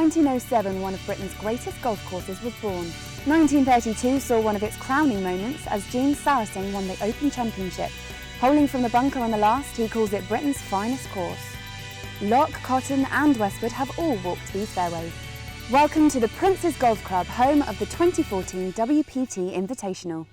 1907, one of Britain's greatest golf courses was born. 1932 saw one of its crowning moments as Gene Sarazen won the Open Championship. Holing from the bunker on the last, he calls it Britain's finest course. Lock, Cotton and Westwood have all walked these fairways. Welcome to the Prince's Golf Club, home of the 2014 WPT Invitational.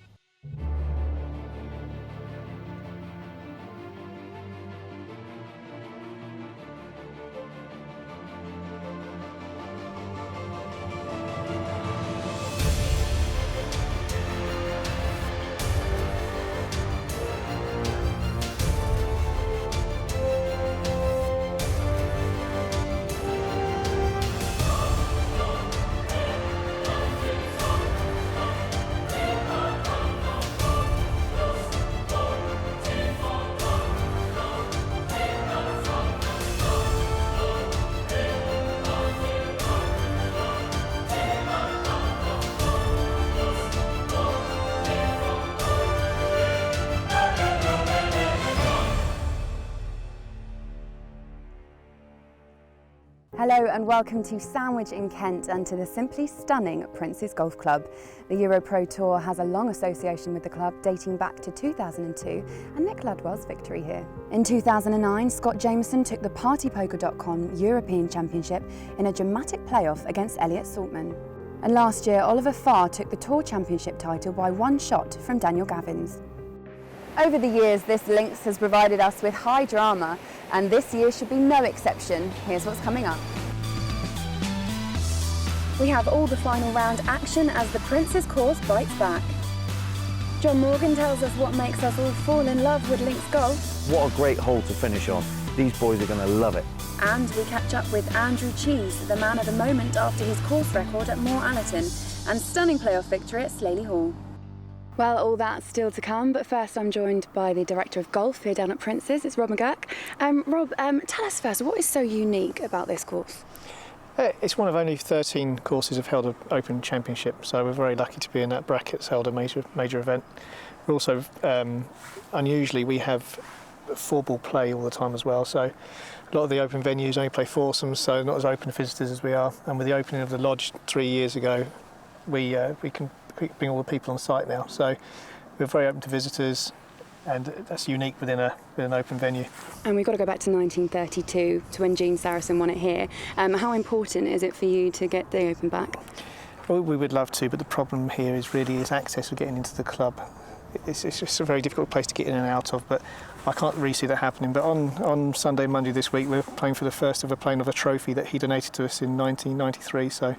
Hello and welcome to Sandwich in Kent and to the simply stunning Prince's Golf Club. The EuroPro Tour has a long association with the club dating back to 2002 and Nick Ludwell's victory here. In 2009, Scott Jameson took the PartyPoker.com European Championship in a dramatic playoff against Elliot Saltman. And last year, Oliver Farr took the Tour Championship title by one shot from Daniel Gavins. Over the years, this links has provided us with high drama, and this year should be no exception. Here's what's coming up. We have all the final round action as the Prince's course bites back. John Morgan tells us what makes us all fall in love with links golf. What a great hole to finish on. These boys are going to love it. And we catch up with Andrew Cheese, the man of the moment after his course record at Moore Allerton and stunning playoff victory at Slaley Hall. Well, all that's still to come, but first I'm joined by the Director of Golf here down at Prince's. It's Rob McGurk. Rob, tell us first, what is so unique about this course? It's one of only 13 courses have held an Open Championship, so we're very lucky to be in that bracket that's held a major event. We're also, unusually, we have four-ball play all the time as well, so a lot of the Open venues only play foursomes, so not as open to visitors as we are. And with the opening of the lodge 3 years ago, we can bring all the people on site now, so we're very open to visitors, and that's unique within an open venue. And we've got to go back to 1932 to when Gene Sarazen won it here. How important is it for you to get the Open back? Well, we would love to, but the problem here is access for getting into the club. It's just a very difficult place to get in and out of, but I can't really see that happening. But on Sunday, Monday this week, we're playing for the first ever playing of a trophy that he donated to us in 1993, so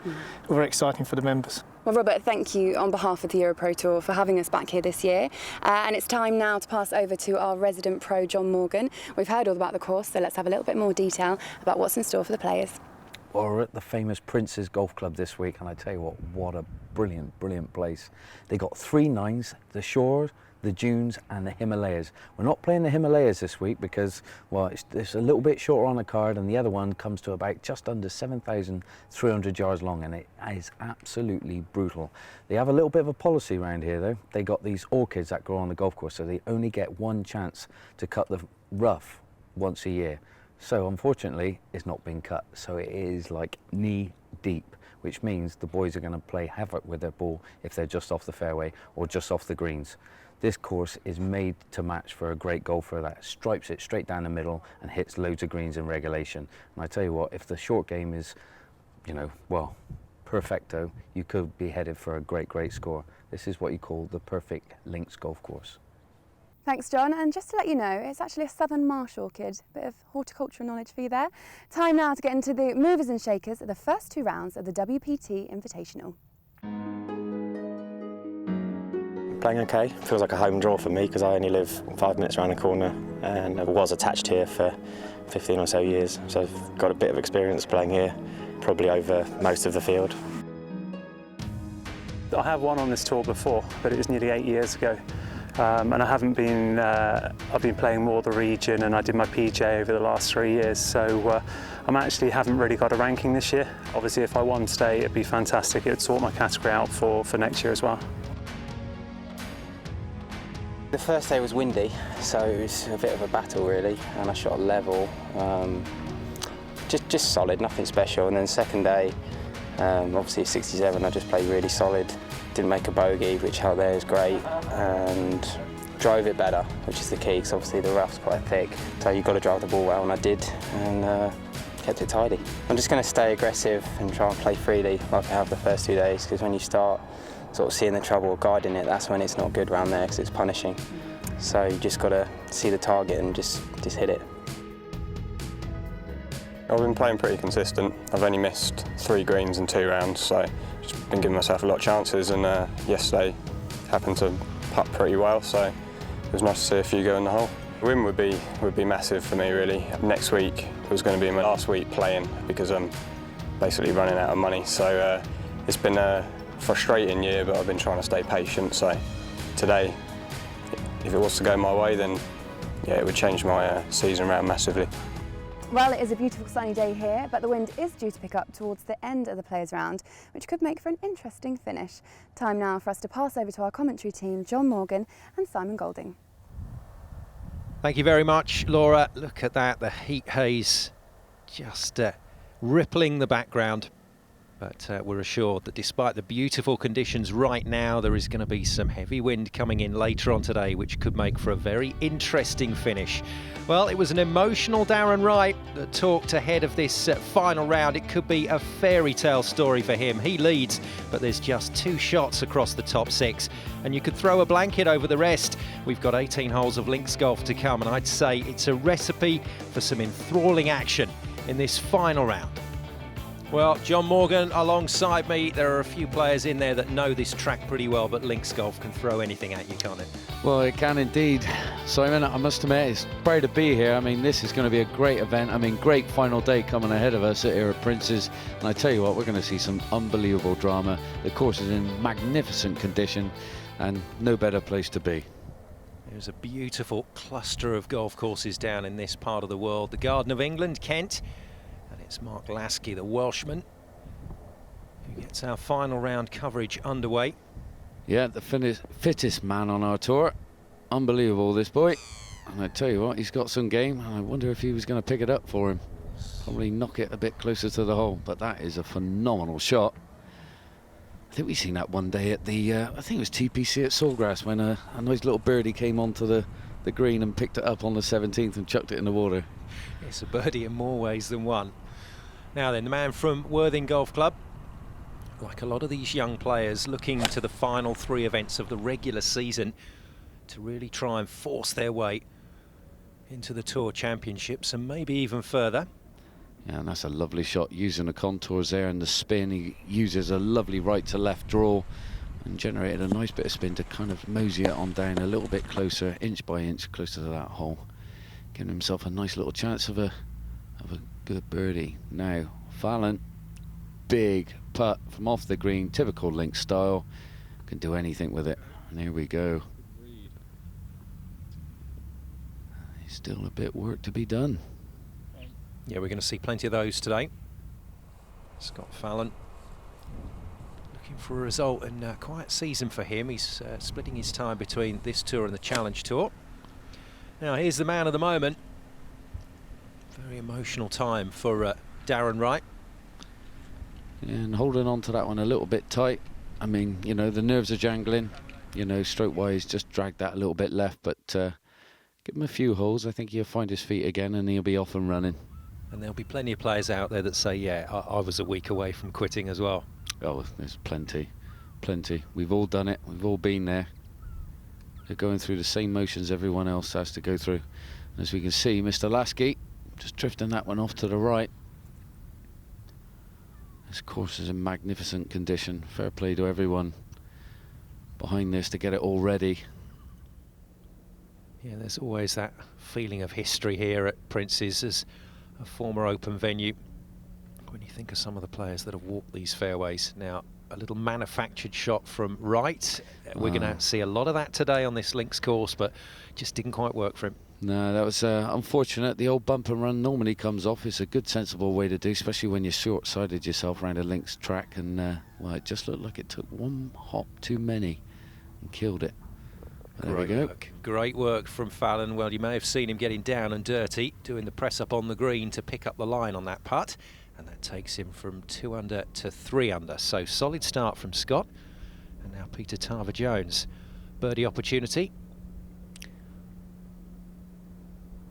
we're very exciting for the members. Well, Robert, thank you on behalf of the EuroPro Tour for having us back here this year. And it's time now to pass over to our resident pro, John Morgan. We've heard all about the course, so let's have a little bit more detail about what's in store for the players. Well, we're at the famous Prince's Golf Club this week, and I tell you what a brilliant, brilliant place. They got 3 nines, the shores, the dunes and the Himalayas. We're not playing the Himalayas this week because, well, it's a little bit shorter on the card, and the other one comes to about just under 7,300 yards long, and it is absolutely brutal. They have a little bit of a policy around here though. They got these orchids that grow on the golf course, so they only get one chance to cut the rough once a year. So unfortunately, it's not been cut, so it is like knee deep, which means the boys are going to play havoc with their ball if they're just off the fairway or just off the greens. This course is made to match for a great golfer that stripes it straight down the middle and hits loads of greens in regulation. And I tell you what, if the short game is, well, perfecto, you could be headed for a great, great score. This is what you call the perfect links golf course. Thanks, John. And just to let you know, it's actually a southern marsh orchid. Bit of horticultural knowledge for you there. Time now to get into the movers and shakers of the first 2 rounds of the WPT Invitational. Playing okay, feels like a home draw for me because I only live 5 minutes around the corner and I was attached here for 15 or so years, so I've got a bit of experience playing here, probably over most of the field. I have won on this tour before, but it was nearly 8 years ago. And I haven't been, I've been playing more the region, and I did my PGA over the last 3 years, so I haven't really got a ranking this year. Obviously if I won state it'd be fantastic, it would sort my category out for next year as well. The first day was windy, so it was a bit of a battle really, and I shot a level. just solid, nothing special. And then second day, obviously at 67, I just played really solid. Didn't make a bogey, which out there is great, and drove it better, which is the key, because obviously the rough's quite thick. So you've got to drive the ball well, and I did, and kept it tidy. I'm just going to stay aggressive and try and play freely like I have the first 2 days, because when you start sort of seeing the trouble or guiding it, that's when it's not good around there, because it's punishing. So you just got to see the target and just hit it. I've been playing pretty consistent. I've only missed 3 greens in 2 rounds, so just been giving myself a lot of chances, and yesterday happened to putt pretty well, so it was nice to see a few go in the hole. A win would be massive for me, really. Next week was going to be my last week playing, because I'm basically running out of money, so it's been a frustrating year, but I've been trying to stay patient. So today, if it was to go my way, then yeah, it would change my season round massively. Well, it is a beautiful sunny day here, but the wind is due to pick up towards the end of the Players' Round, which could make for an interesting finish. Time now for us to pass over to our commentary team, John Morgan and Simon Golding. Thank you very much, Laura. Look at that, the heat haze just rippling the background. But we're assured that despite the beautiful conditions right now, there is going to be some heavy wind coming in later on today, which could make for a very interesting finish. Well, it was an emotional Darren Wright that talked ahead of this final round. It could be a fairy tale story for him. He leads, but there's just 2 shots across the top 6, and you could throw a blanket over the rest. We've got 18 holes of links golf to come, and I'd say it's a recipe for some enthralling action in this final round. Well, John Morgan alongside me. There are a few players in there that know this track pretty well, but links golf can throw anything at you, can't it? Well, it can indeed. Simon, I must admit, it's proud to be here. I mean, this is going to be a great event. I mean, great final day coming ahead of us at Era Princes. And I tell you what, we're going to see some unbelievable drama. The course is in magnificent condition, and no better place to be. There's a beautiful cluster of golf courses down in this part of the world. The Garden of England, Kent. It's Mark Lasky, the Welshman, who gets our final round coverage underway. Yeah, the fittest man on our tour. Unbelievable, this boy. And I tell you what, he's got some game. I wonder if he was going to pick it up for him. Probably knock it a bit closer to the hole, but that is a phenomenal shot. I think we've seen that one day at the, I think it was TPC at Sawgrass, when a nice little birdie came onto the green and picked it up on the 17th and chucked it in the water. It's a birdie in more ways than one. Now then, the man from Worthing Golf Club, like a lot of these young players, looking to the final 3 events of the regular season to really try and force their way into the Tour Championships and maybe even further. Yeah, and that's a lovely shot, using the contours there and the spin. He uses a lovely right to left draw and generated a nice bit of spin to kind of mosey it on down a little bit closer, inch by inch, closer to that hole. Giving himself a nice little chance of a good birdie. Now, Fallon, big putt from off the green, typical link style. Can do anything with it. And here we go. There's still a bit of work to be done. Yeah, we're going to see plenty of those today. Scott Fallon looking for a result, and a quiet season for him. He's splitting his time between this tour and the Challenge Tour. Now, here's the man of the moment. Very emotional time for Darren Wright. And holding on to that one a little bit tight. I mean, you know, the nerves are jangling. You know, stroke-wise, just dragged that a little bit left. But give him a few holes. I think he'll find his feet again and he'll be off and running. And there'll be plenty of players out there that say, yeah, I was a week away from quitting as well. Oh, there's plenty. We've all done it. We've all been there. They're going through the same motions everyone else has to go through. As we can see, Mr. Lasky just drifting that one off to the right. This course is in magnificent condition. Fair play to everyone behind this to get it all ready. Yeah, there's always that feeling of history here at Prince's as a former open venue. When you think of some of the players that have walked these fairways. Now, a little manufactured shot from Wright. We're going to see a lot of that today on this links course, but just didn't quite work for him. No, that was unfortunate. The old bump and run normally comes off. It's a good, sensible way to do, especially when you're short-sided yourself around a links track. And, well, it just looked like it took one hop too many and killed it. There we go. Great work from Fallon. Well, you may have seen him getting down and dirty, doing the press up on the green to pick up the line on that putt. And that takes him from 2 under to 3 under. So solid start from Scott. And now Peter Tarver-Jones. Birdie opportunity.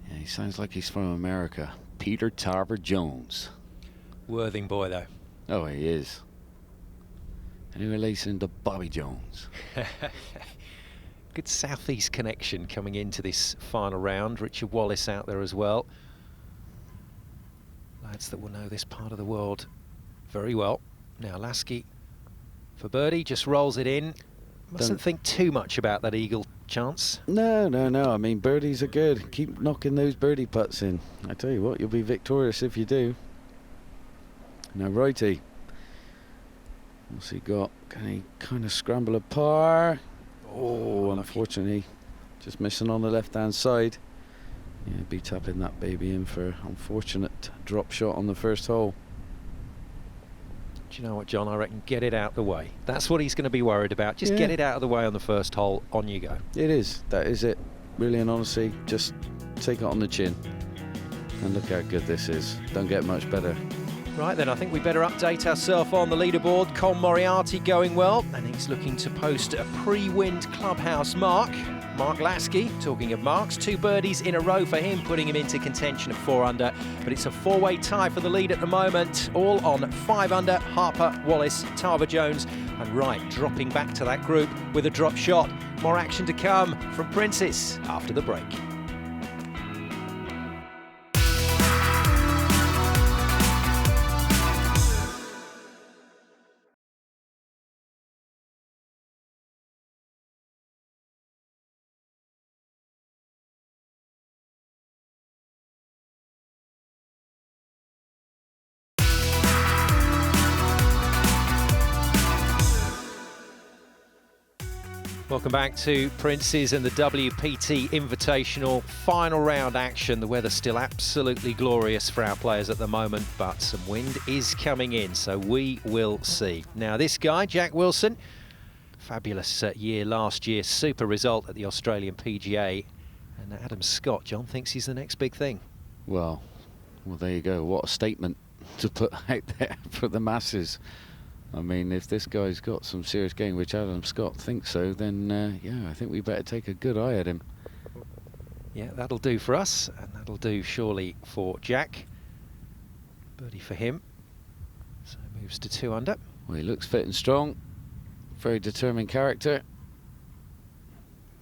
Yeah, he sounds like he's from America. Peter Tarver-Jones. Worthing boy, though. Oh, he is. Any relation to Bobby Jones? Good southeast connection coming into this final round. Richard Wallace out there as well. Lads that will know this part of the world very well. Now Lasky for birdie, just rolls it in. Mustn't think too much about that eagle chance. No. I mean, birdies are good. Keep knocking those birdie putts in. I tell you what, you'll be victorious if you do. Now righty. What's he got? Can he kind of scramble a par? Oh, unfortunately, just missing on the left-hand side. Yeah, be tapping that baby in for unfortunate drop shot on the first hole. Do you know what, John? I reckon get it out the way. That's what he's going to be worried about. Just get it out of the way on the first hole. On you go. It is. That is it. Really and honestly, just take it on the chin. And look how good this is. Don't get much better. Right then, I think we better update ourselves on the leaderboard. Colm Moriarty going well, and he's looking to post a pre-wind clubhouse mark. Mark Lasky, talking of marks, 2 birdies in a row for him, putting him into contention at 4 under. But it's a 4-way tie for the lead at the moment, all on 5 under. Harper, Wallace, Tarver-Jones, and Wright dropping back to that group with a drop shot. More action to come from Princes after the break. Welcome back to Princes and the WPT Invitational final round action. The weather's still absolutely glorious for our players at the moment, but some wind is coming in, so we will see. Now this guy, Jack Wilson, fabulous year last year, super result at the Australian PGA. And Adam Scott, John, thinks he's the next big thing. Well, there you go. What a statement to put out there for the masses. I mean, if this guy's got some serious game, which Adam Scott thinks so, then yeah, I think we better take a good eye at him. Yeah, that'll do for us, and that'll do surely for Jack. Birdie for him, so moves to 2 under. Well, he looks fit and strong, very determined character.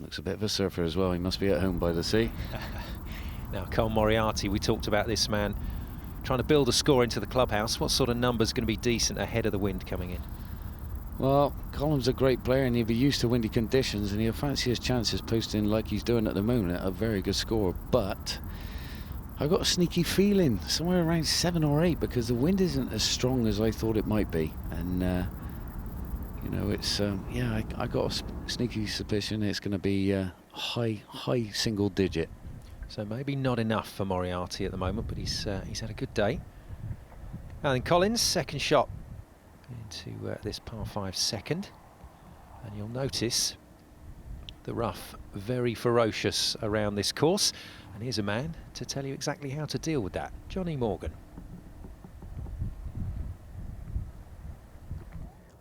Looks a bit of a surfer as well. He must be at home by the sea. Now, Colm Moriarty, we talked about this man trying to build a score into the clubhouse. What sort of number's going to be decent ahead of the wind coming in? Well, Colm's a great player and he'll be used to windy conditions, and he'll fancy his chances posting like he's doing at the moment a very good score. But I've got a sneaky feeling somewhere around 7 or 8, because the wind isn't as strong as I thought it might be. And you know, it's yeah, I got a sneaky suspicion it's going to be high single digit. So maybe not enough for Moriarty at the moment, but he's had a good day. And then Collins, second shot into this par 5 second. And you'll notice the rough very ferocious around this course. And here's a man to tell you exactly how to deal with that. Johnny Morgan.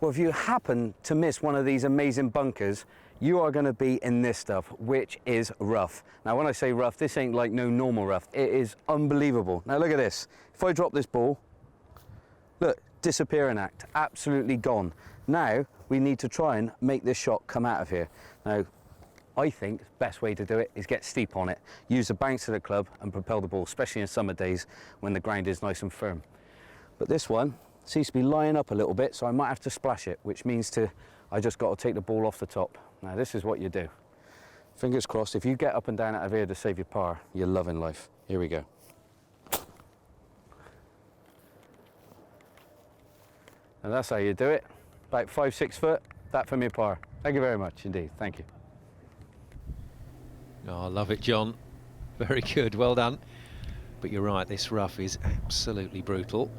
Well, if you happen to miss one of these amazing bunkers, you are going to be in this stuff, which is rough. Now, when I say rough, this ain't like no normal rough. It is unbelievable. Now, look at this. If I drop this ball, look, disappearing act, absolutely gone. Now, we need to try and make this shot come out of here. Now, I think the best way to do it is get steep on it. Use the bounce of the club and propel the ball, especially in summer days when the ground is nice and firm. But this one seems to be lying up a little bit, so I might have to splash it, which means I just got to take the ball off the top. Now this is what you do. Fingers crossed, if you get up and down out of here to save your par, you're loving life. Here we go. And that's how you do it. About 5-6 foot, that from your par. Thank you very much indeed, thank you. Oh, I love it, John. Very good, well done. But you're right, this rough is absolutely brutal.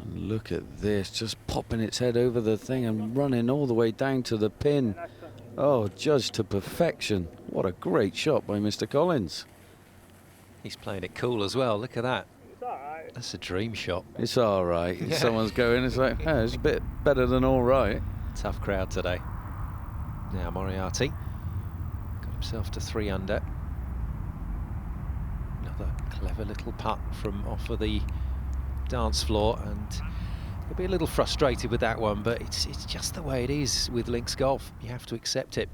And look at this, just popping its head over the thing and running all the way down to the pin. Oh, judged to perfection. What a great shot by Mr. Collins. He's playing it cool as well. Look at that. That's a dream shot. It's all right. Yeah. Someone's going, it's like, oh, it's a bit better than all right. Tough crowd today. Now Moriarty got himself to 3 under. Another clever little putt from off of the dance floor, and he'll be a little frustrated with that one, but it's just the way it is with links golf. You have to accept it.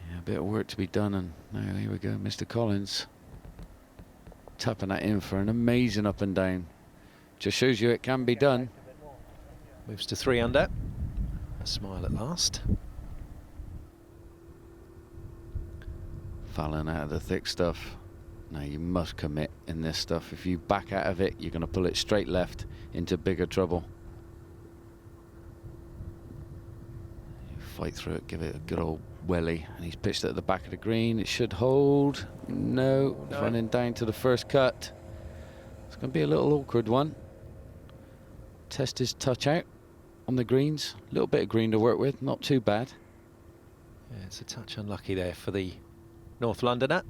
Yeah, a bit of work to be done, and now here we go, Mr. Collins. Tapping that in for an amazing up and down. Just shows you it can be done. Moves to 3 under. A smile at last. Fallon out of the thick stuff. Now you must commit in this stuff. If you back out of it, you're going to pull it straight left into bigger trouble. You fight through it, give it a good old welly, and he's pitched it at the back of the green. It should hold. No, running down to the first cut. It's going to be a little awkward one. Test his touch out on the greens. A little bit of green to work with, not too bad. Yeah, it's a touch unlucky there for the North Londoner,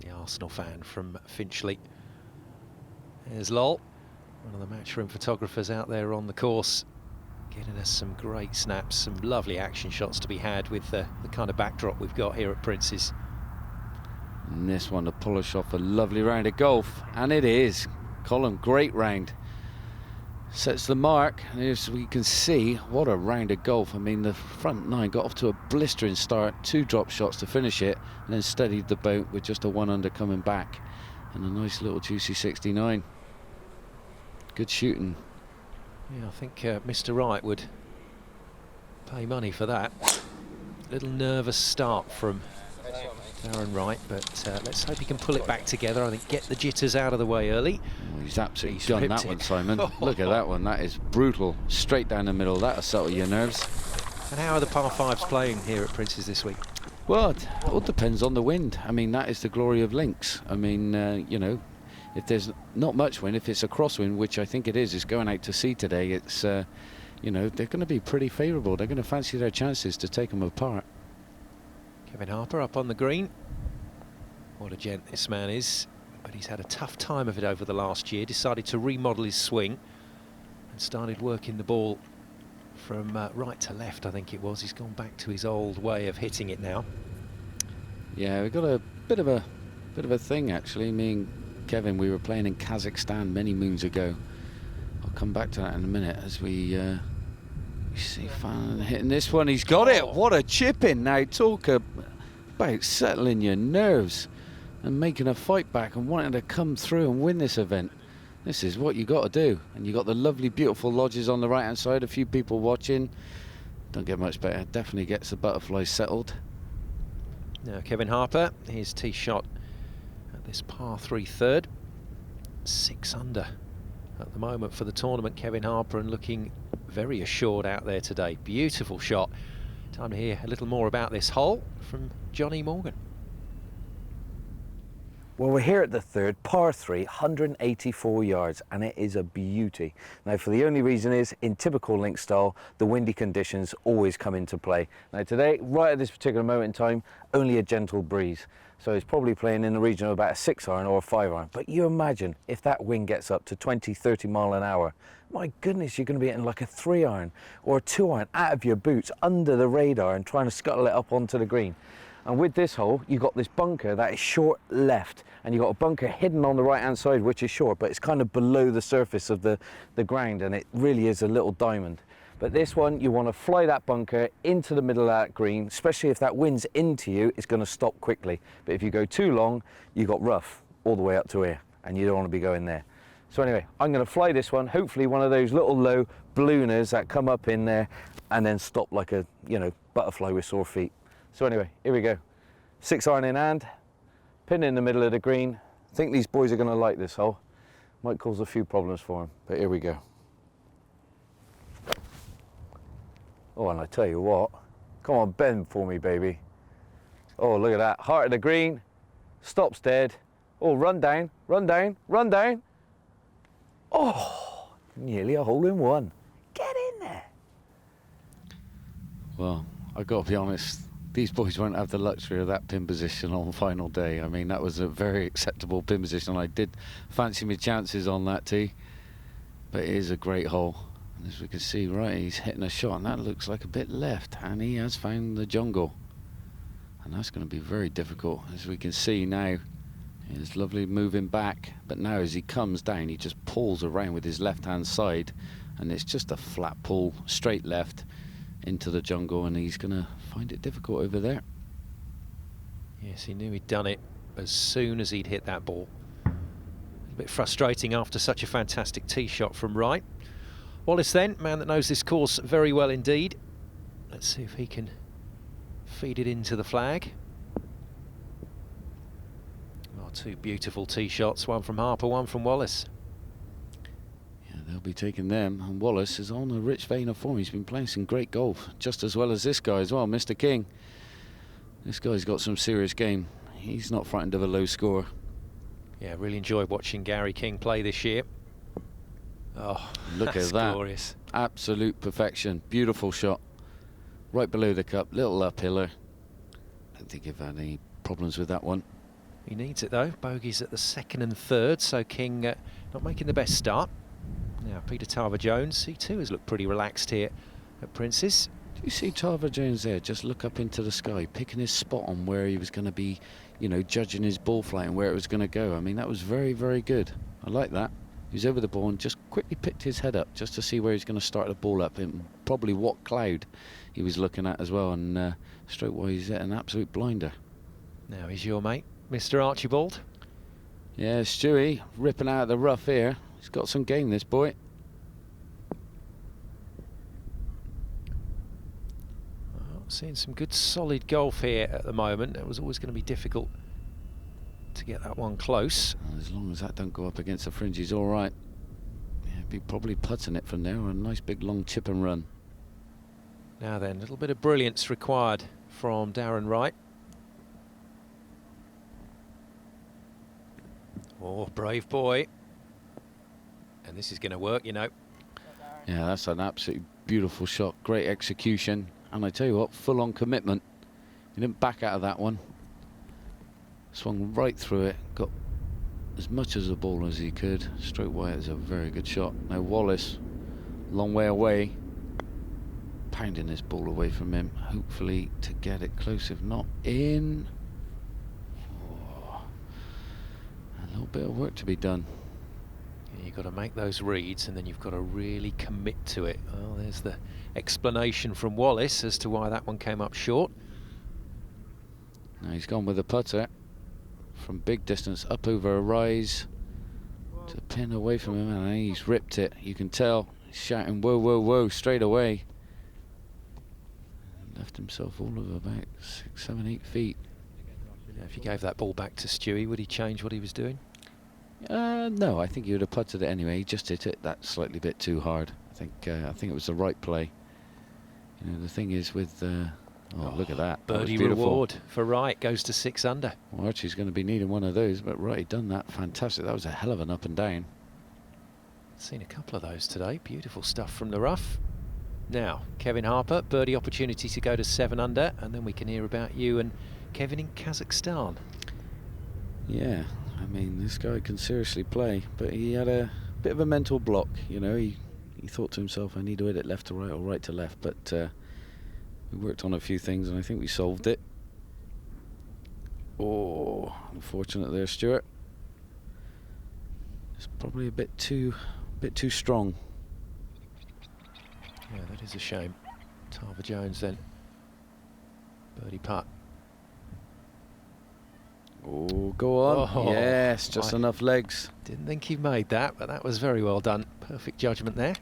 the Arsenal fan from Finchley. There's Lol, one of the matchroom photographers out there on the course, getting us some great snaps, some lovely action shots to be had with the kind of backdrop we've got here at Prince's. And this one to polish off a lovely round of golf, and it is. Colin, great round. Sets the mark, and as we can see, what a round of golf. I mean, the front 9 got off to a blistering start, 2 drop shots to finish it, and then steadied the boat with just a 1 under coming back, and a nice little juicy 69. Good shooting. Yeah, I think Mr. Wright would pay money for that. Little nervous start from Darren Wright, but let's hope he can pull it back together. I think get the jitters out of the way early. Oh, he's absolutely done that one, Simon. Look at that one. That is brutal. Straight down the middle. That'll settle your nerves. And how are the par 5s playing here at Prince's this week? Well, it all depends on the wind. I mean, that is the glory of links. I mean, you know, if there's not much wind, if it's a crosswind, which I think it is going out to sea today, it's, you know, they're going to be pretty favourable. They're going to fancy their chances to take them apart. Kevin Harper up on the green. What a gent this man is, but he's had a tough time of it over the last year. Decided to remodel his swing and started working the ball from right to left, I think it was. He's gone back to his old way of hitting it now. Yeah, we've got a bit of a thing actually. Me and Kevin, we were playing in Kazakhstan many moons ago. I'll come back to that in a minute as we see Fallon hitting this one. He's got it. What a chip in. Now talk about settling your nerves and making a fight back and wanting to come through and win this event. This is what you got to do. And you got the lovely, beautiful lodges on the right-hand side. A few people watching. Don't get much better. Definitely gets the butterflies settled. Now Kevin Harper, his tee shot at this par 3 third. 6 under at the moment for the tournament. Kevin Harper, and looking very assured out there today. Beautiful shot. Time to hear a little more about this hole from Johnny Morgan. Well, we're here at the third, par 3, 184 yards, and it is a beauty. Now, for the only reason is, in typical link style, the windy conditions always come into play. Now today, right at this particular moment in time, only a gentle breeze. So it's probably playing in the region of about a 6-iron or a 5-iron. But you imagine if that wind gets up to 20, 30 mile an hour, my goodness, you're going to be hitting like a 3-iron or a 2-iron out of your boots, under the radar, and trying to scuttle it up onto the green. And with this hole, you've got this bunker that is short left, and you've got a bunker hidden on the right-hand side, which is short, but it's kind of below the surface of the ground, and it really is a little diamond. But this one, you want to fly that bunker into the middle of that green, especially if that wind's into you, it's going to stop quickly. But if you go too long, you've got rough all the way up to here, and you don't want to be going there. So anyway, I'm going to fly this one, hopefully one of those little low ballooners that come up in there and then stop like a, you know, butterfly with sore feet. So anyway, here we go. 6-iron in hand, pin in the middle of the green. I think these boys are going to like this hole. Might cause a few problems for them, but here we go. Oh, and I tell you what, come on, bend for me, baby. Oh, look at that, heart of the green, stops dead. Oh, run down, run down, run down. Oh, nearly a hole in one. Get in there. Well, I've got to be honest, these boys won't have the luxury of that pin position on the final day. I mean, that was a very acceptable pin position. I did fancy my chances on that tee, but it is a great hole. And as we can see, right, he's hitting a shot, and that looks like a bit left, and he has found the jungle. And that's going to be very difficult. As we can see now, it's lovely moving back, but now as he comes down, he just pulls around with his left-hand side, and it's just a flat pull, straight left into the jungle, and he's going to find it difficult over there. Yes, he knew he'd done it as soon as he'd hit that ball. A bit frustrating after such a fantastic tee shot from right. Wallace then, man that knows this course very well indeed. Let's see if he can feed it into the flag. Oh, two beautiful tee shots, one from Harper, one from Wallace. Yeah, they'll be taking them, and Wallace is on a rich vein of form. He's been playing some great golf, just as well as this guy as well, Mr. King. This guy's got some serious game. He's not frightened of a low score. Yeah, really enjoyed watching Gary King play this year. Oh, look at that. Glorious. Absolute perfection. Beautiful shot. Right below the cup, little uphiller. I don't think you've had any problems with that one. He needs it though. Bogeys at the second and third, so King not making the best start. Now Peter Tarver-Jones, he too has looked pretty relaxed here at Prince's. Do you see Tarver-Jones there just look up into the sky, picking his spot on where he was going to be, you know, judging his ball flight and where it was going to go? I mean, that was very, very good. I like that. He was over the ball and just quickly picked his head up just to see where he's going to start the ball up and probably what cloud he was looking at as well. And straight away he's at an absolute blinder. Now he's your mate, Mr. Archibald. Yeah, Stewie ripping out of the rough here. He's got some game, this boy. Well, seeing some good solid golf here at the moment. It was always going to be difficult to get that one close. As long as that don't go up against the fringe, he's all right. Yeah, be probably putting it from there, or a nice big long chip and run. Now then, a little bit of brilliance required from Darren Wright. Oh, brave boy. And this is going to work, you know. Yeah, that's an absolutely beautiful shot. Great execution. And I tell you what, full on commitment. He didn't back out of that one. Swung right through it. Got as much as the ball as he could. Straight away, it's a very good shot. Now Wallace, long way away. Pounding this ball away from him. Hopefully to get it close, if not in. Oh, a little bit of work to be done. Yeah, you've got to make those reads and then you've got to really commit to it. Well, there's the explanation from Wallace as to why that one came up short. Now he's gone with a putter from big distance up over a rise to pin away from him, and he's ripped it. You can tell he's shouting whoa, whoa, whoa straight away. Left himself all of about 6, 7, 8 feet. Yeah, if you gave that ball back to Stewie, would he change what he was doing? No, I think he would have putted it anyway. He just hit it that slightly bit too hard. I think it was the right play. You know, the thing is with oh, look at that. Birdie reward for Wright, goes to 6 under. Well, Archie's going to be needing one of those, but Wright done that. Fantastic. That was a hell of an up and down. Seen a couple of those today. Beautiful stuff from the rough. Now, Kevin Harper, birdie opportunity to go to 7 under, and then we can hear about you and Kevin in Kazakhstan. Yeah, I mean, this guy can seriously play, but he had a bit of a mental block, you know. He thought to himself, I need to hit it left to right or right to left, but we worked on a few things and I think we solved it. Oh, unfortunate there, Stuart. It's probably a bit too strong. Yeah, that is a shame. Tarver-Jones then. Birdie putt. Oh, go on. Oh, yes, just enough legs. Didn't think he made that, but that was very well done. Perfect judgment there.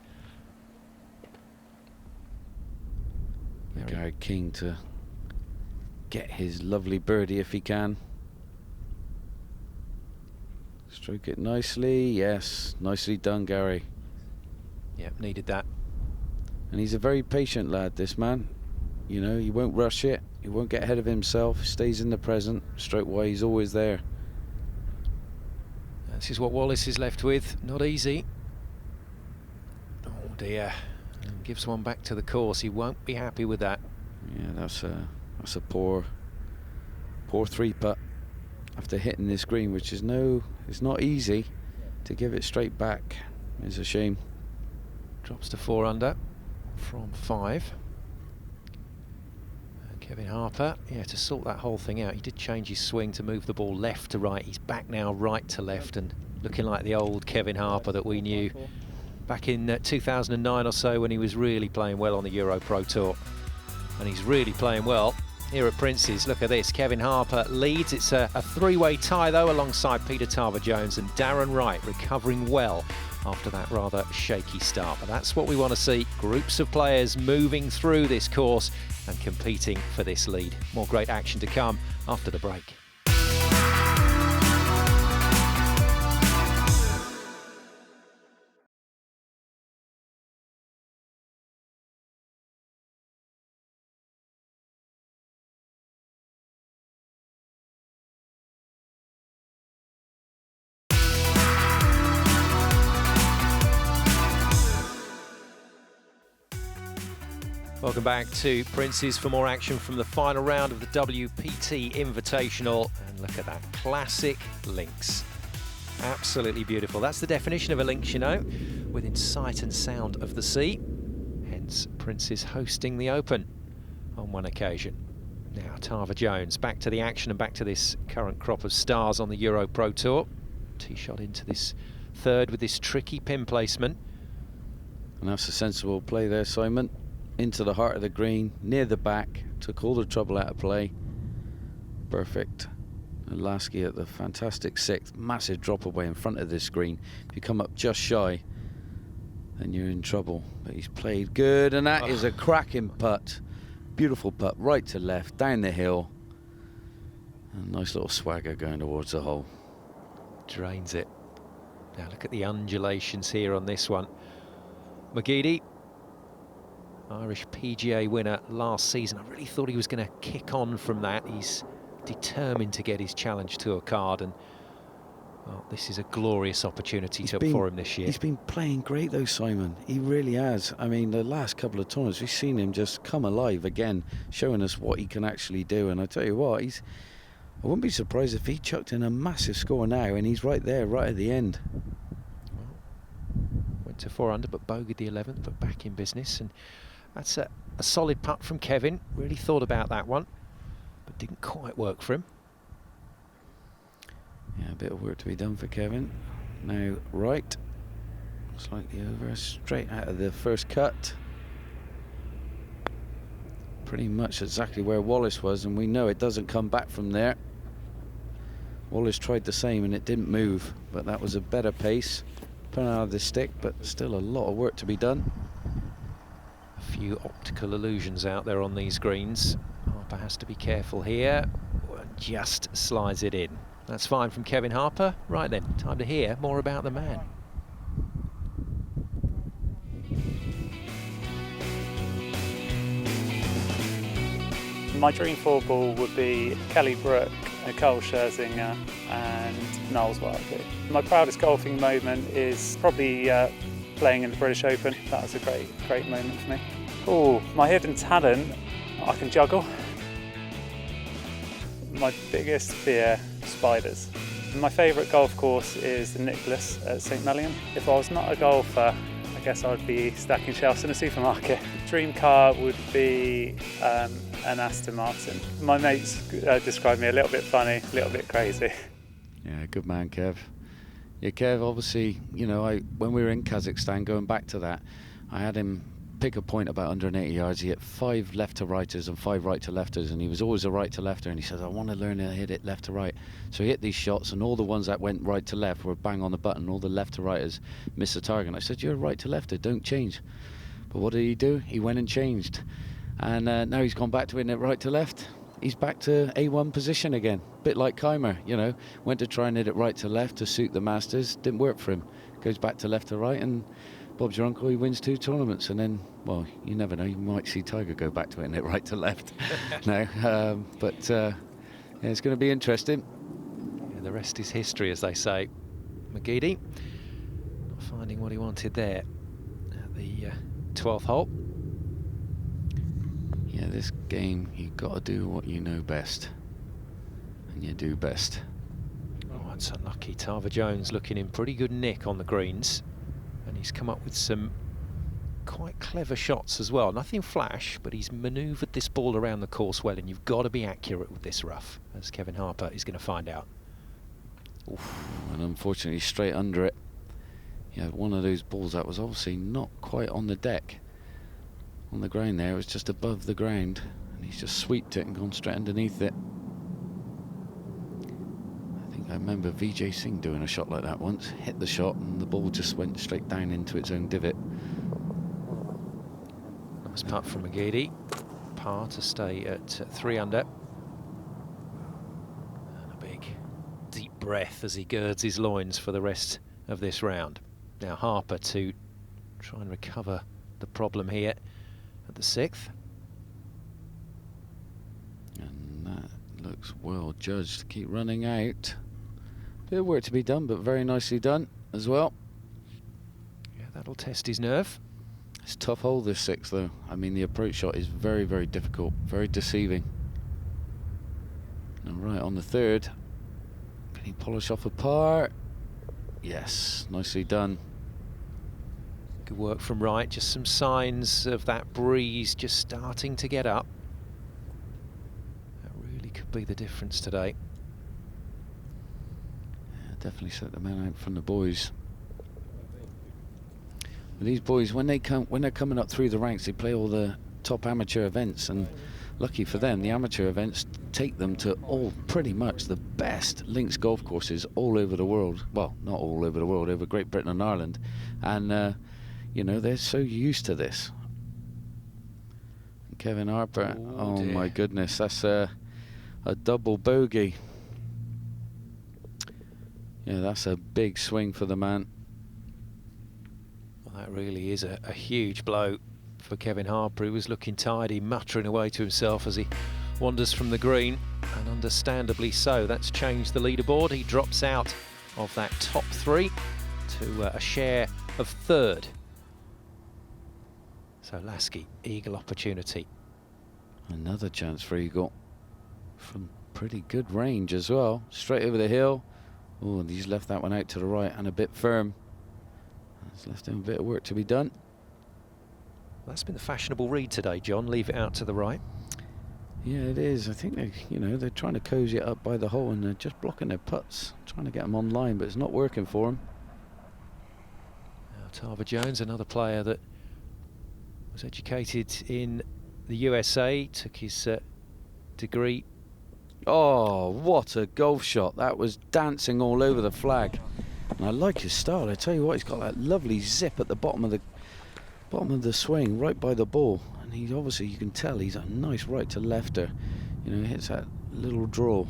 Gary King to get his lovely birdie if he can. Stroke it nicely. Yes, nicely done, Gary. Yep, needed that. And he's a very patient lad, this man. You know, he won't rush it. He won't get ahead of himself. Stays in the present. Straight away, he's always there. This is what Wallace is left with. Not easy. Oh dear. And gives one back to the course. He won't be happy with that. Yeah, that's a poor 3-putt after hitting this green, which is it's not easy to give it straight back. It's a shame. Drops to 4 under from 5. And Kevin Harper, yeah, to sort that whole thing out, he did change his swing to move the ball left to right. He's back now right to left and looking like the old Kevin Harper that we knew back in 2009 or so, when he was really playing well on the EuroPro Tour. And he's really playing well here at Prince's. Look at this, Kevin Harper leads. It's a three-way tie though, alongside Peter Tarver-Jones and Darren Wright, recovering well after that rather shaky start. But that's what we want to see, groups of players moving through this course and competing for this lead. More great action to come after the break. Welcome back to Prince's for more action from the final round of the WPT Invitational. And look at that, classic links. Absolutely beautiful. That's the definition of a links, you know, within sight and sound of the sea. Hence, Prince's hosting the Open on one occasion. Now, Tarver-Jones back to the action and back to this current crop of stars on the EuroPro Tour. Tee shot into this third with this tricky pin placement. And that's a sensible play there, Simon. Into the heart of the green, near the back, took all the trouble out of play. Perfect. And Lasky at the fantastic 6th, massive drop away in front of this green. If you come up just shy, then you're in trouble. But he's played good, and that is a cracking putt. Beautiful putt, right to left, down the hill. And nice little swagger going towards the hole. Drains it. Now look at the undulations here on this one. McGeady, Irish PGA winner last season. I really thought he was going to kick on from that. He's determined to get his Challenge Tour card, and well, this is a glorious opportunity for him this year. He's been playing great though, Simon. He really has. I mean, the last couple of tournaments, we've seen him just come alive again, showing us what he can actually do. And I tell you what, I wouldn't be surprised if he chucked in a massive score now, and he's right there, right at the end. Well, went to 4 under, but bogeyed the 11th, but back in business. And that's a solid putt from Kevin. Really thought about that one, but didn't quite work for him. Yeah, a bit of work to be done for Kevin. Now right, slightly over, straight out of the first cut. Pretty much exactly where Wallace was, and we know it doesn't come back from there. Wallace tried the same and it didn't move, but that was a better pace. Put out of the stick, but still a lot of work to be done. A few optical illusions out there on these greens. Harper has to be careful here. Just slides it in. That's fine from Kevin Harper. Right then, time to hear more about the man. My dream 4-ball would be Kelly Brook, Nicole Scherzinger and Knowles Barkley. My proudest golfing moment is probably playing in the British Open. That was a great moment for me. Oh, my hidden talent, I can juggle. My biggest fear, spiders. My favourite golf course is the Nicholas at St Mellion. If I was not a golfer, I guess I'd be stacking shelves in a supermarket. Dream car would be an Aston Martin. My mates describe me a little bit funny, a little bit crazy. Yeah, good man, Kev. Yeah, Kev, obviously, you know, when we were in Kazakhstan, going back to that, I had him pick a point about 180 yards. He hit 5 left to righters and 5 right to lefters, and he was always a right to lefter, and he says, I want to learn to hit it left to right. So he hit these shots, and all the ones that went right to left were bang on the button. All the left to righters missed the target. And I said, you're a right to lefter, don't change. But what did he do? He went and changed, and now he's gone back to hitting it right to left. He's back to A1 position again, bit like Keimer, you know, went to try and hit it right to left to suit the Masters, didn't work for him, goes back to left to right, and Bob's your uncle, he wins 2 tournaments, and then, well, you never know, you might see Tiger go back to hitting it right to left now, yeah, it's going to be interesting. Yeah, the rest is history, as they say. McGeady not finding what he wanted there at the 12th hole. Yeah, this game, you've got to do what you know best. And you do best. Oh, that's unlucky. Tarver Jones looking in pretty good nick on the greens. And he's come up with some quite clever shots as well. Nothing flash, but he's manoeuvred this ball around the course well, and you've got to be accurate with this rough, as Kevin Harper is going to find out. Oof, and unfortunately straight under it. He had one of those balls that was obviously not quite on the deck. On the ground there, it was just above the ground, and he's just sweeped it and gone straight underneath it. I think I remember Vijay Singh doing a shot like that once, hit the shot and the ball just went straight down into its own divot. Nice putt from McGeady. Par to stay at 3 under. And a big deep breath as he girds his loins for the rest of this round. Now Harper to try and recover the problem here at the 6th. And that looks well judged. Keep running out. Bit of work to be done, but very nicely done as well. Yeah, that'll test his nerve. It's a tough hole, this 6, though. I mean, the approach shot is very, very difficult, very deceiving. All right, on the 3rd. Can he polish off a par? Yes, nicely done. Good work from Wright. Just some signs of that breeze just starting to get up. That really could be the difference today. Yeah, definitely set the man out from the boys. But these boys, when they're coming up through the ranks, they play all the top amateur events, and lucky for them, the amateur events take them to all pretty much the best links golf courses all over the world. Well, not all over the world, over Great Britain and Ireland, and you know, they're so used to this. And Kevin Harper, oh my goodness, that's a double bogey. Yeah, that's a big swing for the man. That really is a huge blow for Kevin Harper. He was looking tidy, muttering away to himself as he wanders from the green, and understandably so. That's changed the leaderboard. He drops out of that top 3 to a share of 3rd. So Lasky, eagle opportunity. Another chance for eagle from pretty good range as well. Straight over the hill. Oh, and he's left that one out to the right and a bit firm. It's left him a bit of work to be done. That's been the fashionable read today, John. Leave it out to the right. Yeah, it is. I think they're trying to cozy it up by the hole, and they're just blocking their putts, trying to get them online, but it's not working for them. Now Tarver Jones, another player that was educated in the USA, took his degree. Oh, what a golf shot! That was dancing all over the flag. And I like his style. I tell you what, he's got that lovely zip at the bottom of the swing, right by the ball. And he's obviously, you can tell, he's a nice right to lefter. You know, he hits that little draw.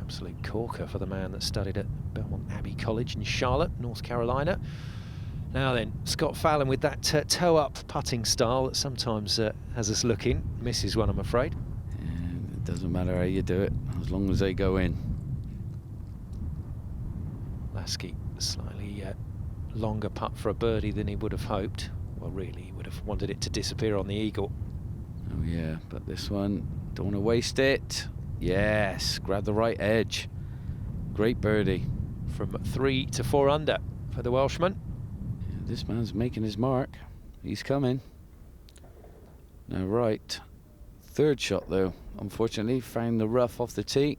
Absolute corker for the man that studied at Belmont Abbey College in Charlotte, North Carolina. Now then, Scott Fallon with that toe-up putting style that sometimes has us looking. Misses one, I'm afraid. And it doesn't matter how you do it, as long as they go in. Lasky, slightly longer putt for a birdie than he would have hoped. Well, really, he would have wanted it to disappear on the eagle. Oh yeah, but this one, don't want to waste it. Yes, grab the right edge. Great birdie. From 3 to 4 under for the Welshman. Yeah, this man's making his mark. He's coming. Now right, 3rd shot though. Unfortunately, found the rough off the tee.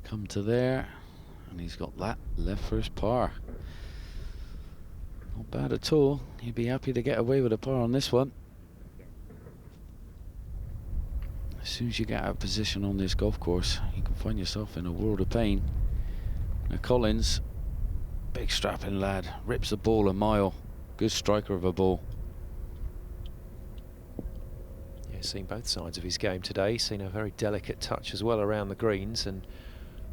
Come to there, and he's got that left first par. Not bad at all. He'd be happy to get away with a par on this one. As soon as you get out of position on this golf course, you can find yourself in a world of pain. Now Collins, big strapping lad, rips the ball a mile. Good striker of a ball. Yeah, seen both sides of his game today. Seen a very delicate touch as well around the greens, and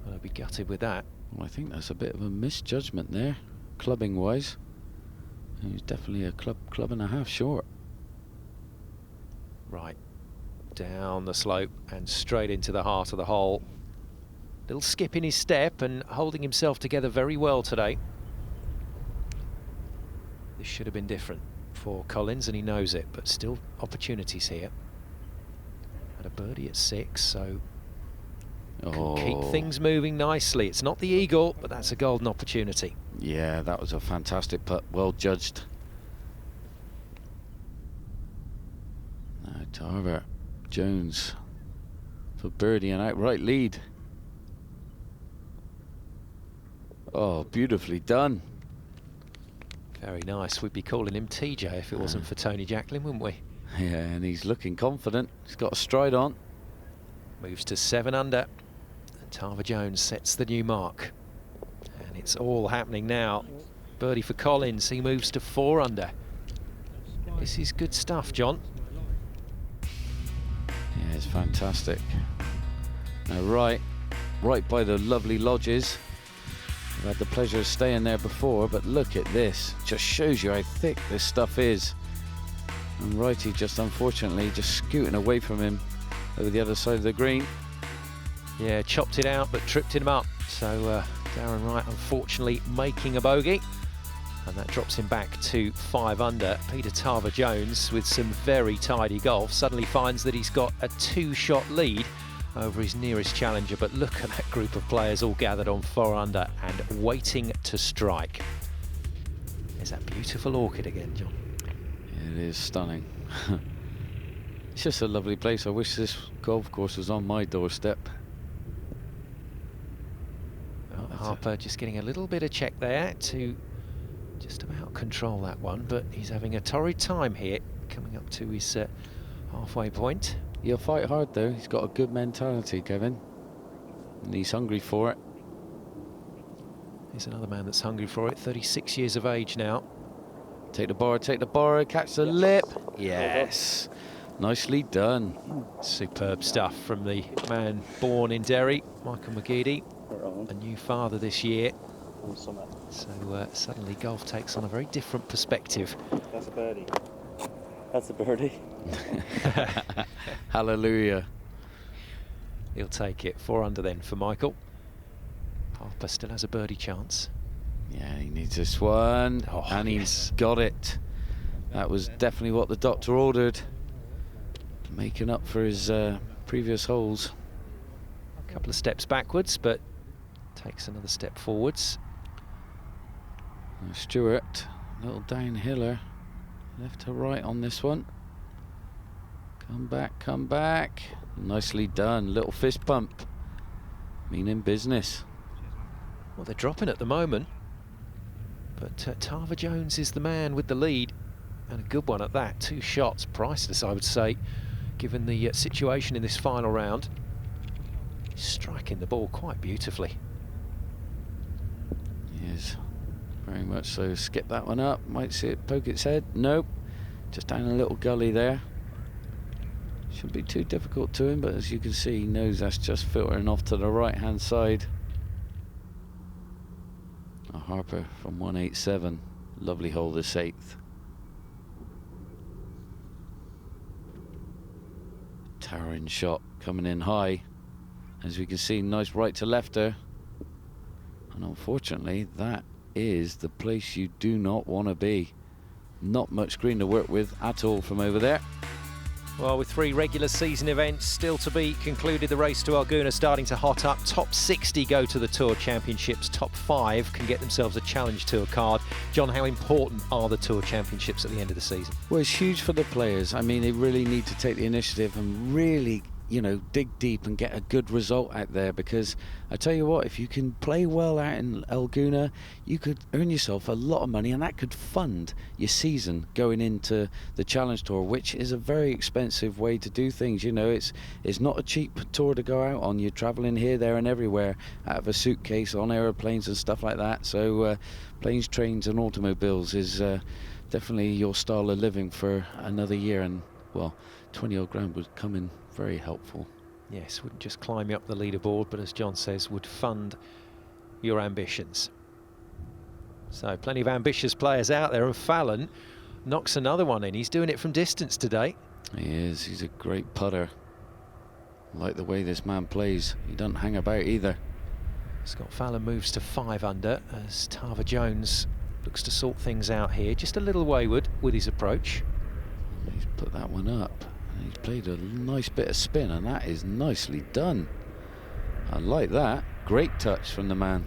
I'll be gutted with that. Well, I think that's a bit of a misjudgment there, clubbing wise. He's definitely a club and a half short. Right, down the slope and straight into the heart of the hole. Little skip in his step and holding himself together very well today. This should have been different. for Collins, and he knows it, but still opportunities here. Had a birdie at 6, so can keep things moving nicely. It's not the eagle, but that's a golden opportunity. Yeah, that was a fantastic putt, well judged. Now Tarver Jones for birdie and outright lead. Oh, beautifully done. Very nice. We'd be calling him TJ if it wasn't for Tony Jacklin, wouldn't we? Yeah, and he's looking confident. He's got a stride on. Moves to 7 under. And Tarver Jones sets the new mark. And it's all happening now. Birdie for Collins. He moves to 4 under. This is good stuff, John. Yeah, it's fantastic. Now right by the lovely lodges. I've had the pleasure of staying there before, but look at this. Just shows you how thick this stuff is. And righty just unfortunately just scooting away from him over the other side of the green. Yeah, chopped it out but tripped him up. So Darren Wright unfortunately making a bogey. And that drops him back to 5 under. Peter Tarver Jones, with some very tidy golf, suddenly finds that he's got a 2-shot lead over his nearest challenger. But look at that group of players all gathered on 4 under and waiting to strike. There's that beautiful orchid again, John. It is stunning. It's just a lovely place. I wish this golf course was on my doorstep. Harper just getting a little bit of check there to just about control that one, but he's having a torrid time here, coming up to his halfway point. He'll fight hard though. He's got a good mentality, Kevin, and he's hungry for it. Here's another man that's hungry for it, 36 years of age now. Take the bar, catch the lip. Yes, nicely done. Superb stuff from the man born in Derry, Michael McGeady, a new father this year. So suddenly golf takes on a very different perspective. That's a birdie. That's a birdie. Hallelujah. He'll take it. 4 under then for Michael. Harper still has a birdie chance. Yeah, he needs this one, and he's got it. That was definitely what the doctor ordered, making up for his previous holes. A couple of steps backwards, but takes another step forwards. Now Stewart, little downhiller, left to right on this one. Come back. Nicely done. Little fist pump. Meaning business. Well, they're dropping at the moment, but Tarver Jones is the man with the lead, and a good one at that. 2 shots, priceless, I would say, given the situation in this final round. He's striking the ball quite beautifully. He is. Very much so. Skip that one up. Might see it poke its head. Nope. Just down a little gully there. Shouldn't be too difficult to him, but as you can see, he knows that's just filtering off to the right-hand side. A Harper from 187. Lovely hole this 8th. Towering shot coming in high. As we can see, nice right to lefter. And unfortunately, that is the place you do not want to be. Not much green to work with at all from over there. Well, with 3 regular season events still to be concluded, the race to Alguna starting to hot up. Top 60 go to the Tour Championships. Top 5 can get themselves a Challenge Tour card. John, how important are the Tour Championships at the end of the season? Well, it's huge for the players. I mean, they really need to take the initiative and really, you know, dig deep and get a good result out there, because I tell you what, if you can play well out in Alguna, you could earn yourself a lot of money, and that could fund your season going into the Challenge Tour, which is a very expensive way to do things. You know, it's not a cheap tour to go out on. You're traveling here, there and everywhere out of a suitcase, on aeroplanes and stuff like that. So planes, trains and automobiles is definitely your style of living for another year, and well, 20 odd grand would come in very helpful. Yes, wouldn't just climb you up the leaderboard, but as John says, would fund your ambitions. So plenty of ambitious players out there, and Fallon knocks another one in. He's doing it from distance today. He is. He's a great putter. I like the way this man plays. He doesn't hang about either. Scott Fallon moves to 5 under as Tarver Jones looks to sort things out here. Just a little wayward with his approach. He's put that one up. And he's played a nice bit of spin, and that is nicely done. I like that. Great touch from the man.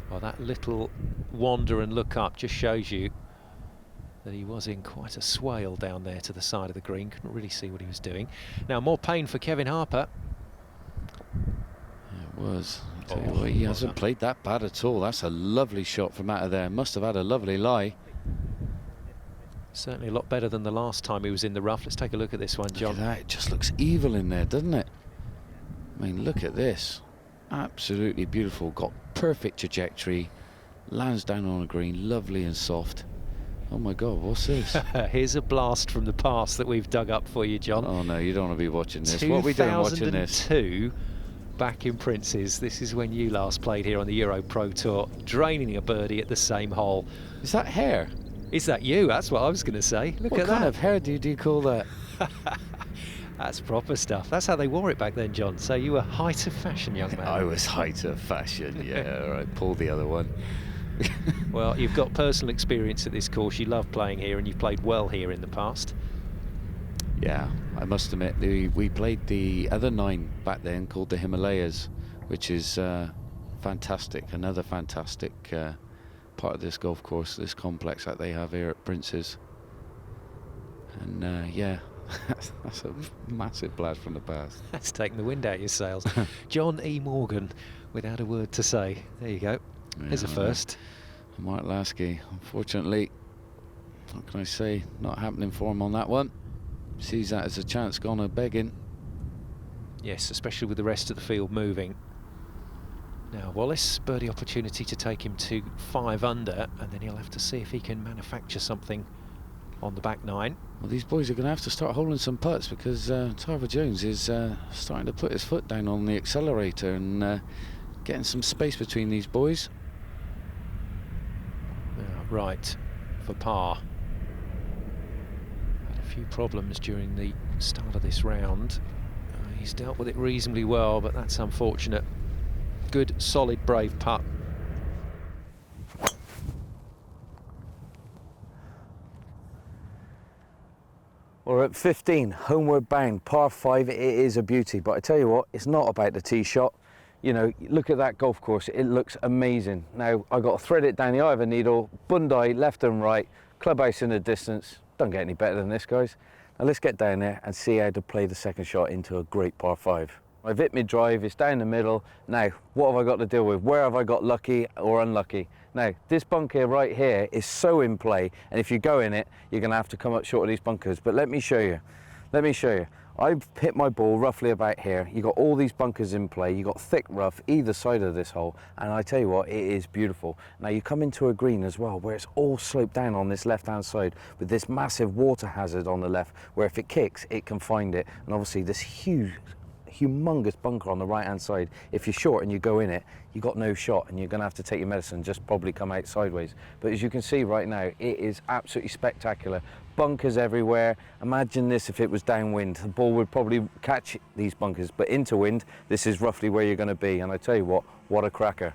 Well, that little wander and look up just shows you that he was in quite a swale down there to the side of the green. Couldn't really see what he was doing. Now, more pain for Kevin Harper. It was. I tell you what, he hasn't played that bad at all. That's a lovely shot from out of there. Must have had a lovely lie. Certainly a lot better than the last time he was in the rough. Let's take a look at this one, John. Look at that. It just looks evil in there, doesn't it? I mean, look at this. Absolutely beautiful. Got perfect trajectory. Lands down on a green. Lovely and soft. Oh my God, what's this? Here's a blast from the past that we've dug up for you, John. Oh no, you don't want to be watching this. What are we doing watching this? 2002, back in Prince's. This is when you last played here on the EuroPro Tour, draining a birdie at the same hole. Is that hair? Is that you? That's what I was going to say. Look What at kind that. of hairdo do you call that? That's proper stuff. That's how they wore it back then, John. So you were height of fashion, young man. I was height of fashion, yeah. All right, pull the other one. Well, you've got personal experience at this course. You love playing here, and you've played well here in the past. Yeah, I must admit, we played the other 9 back then called the Himalayas, which is fantastic. Another fantastic part of this golf course, this complex that they have here at Prince's. And yeah, that's a massive blast from the past. That's taking the wind out of your sails. John E. Morgan, without a word to say. There you go. There's a first. Mark Lasky, unfortunately, what can I say, not happening for him on that one. Sees that as a chance gone a begging. Yes, especially with the rest of the field moving. Now Wallace, birdie opportunity to take him to 5 under, and then he'll have to see if he can manufacture something on the back 9. Well, these boys are going to have to start holding some putts because Tarver Jones is starting to put his foot down on the accelerator and getting some space between these boys. Right, for par. Had a few problems during the start of this round. He's dealt with it reasonably well, but that's unfortunate. Good, solid, brave putt. We're at 15, homeward bound, par 5. It is a beauty, but I tell you what, it's not about the tee shot. You know, look at that golf course, it looks amazing. Now, I've got to thread it down the eye of a needle, Bondi left and right, clubhouse in the distance. Don't get any better than this, guys. Now let's get down there and see how to play the second shot into a great par 5. I've hit mid-drive, it's down the middle. Now, what have I got to deal with? Where have I got lucky or unlucky? Now, this bunker right here is so in play, and if you go in it, you're gonna have to come up short of these bunkers. But let me show you. Let me show you. I've hit my ball roughly about here. You've got all these bunkers in play. You've got thick rough either side of this hole. And I tell you what, it is beautiful. Now you come into a green as well, where it's all sloped down on this left-hand side with this massive water hazard on the left, where if it kicks, it can find it. And obviously this humongous bunker on the right-hand side. If you're short and you go in it, you've got no shot and you're gonna have to take your medicine, just probably come out sideways. But as you can see right now, it is absolutely spectacular. Bunkers everywhere. Imagine this if it was downwind. The ball would probably catch these bunkers, but into wind, this is roughly where you're gonna be. And I tell you what a cracker.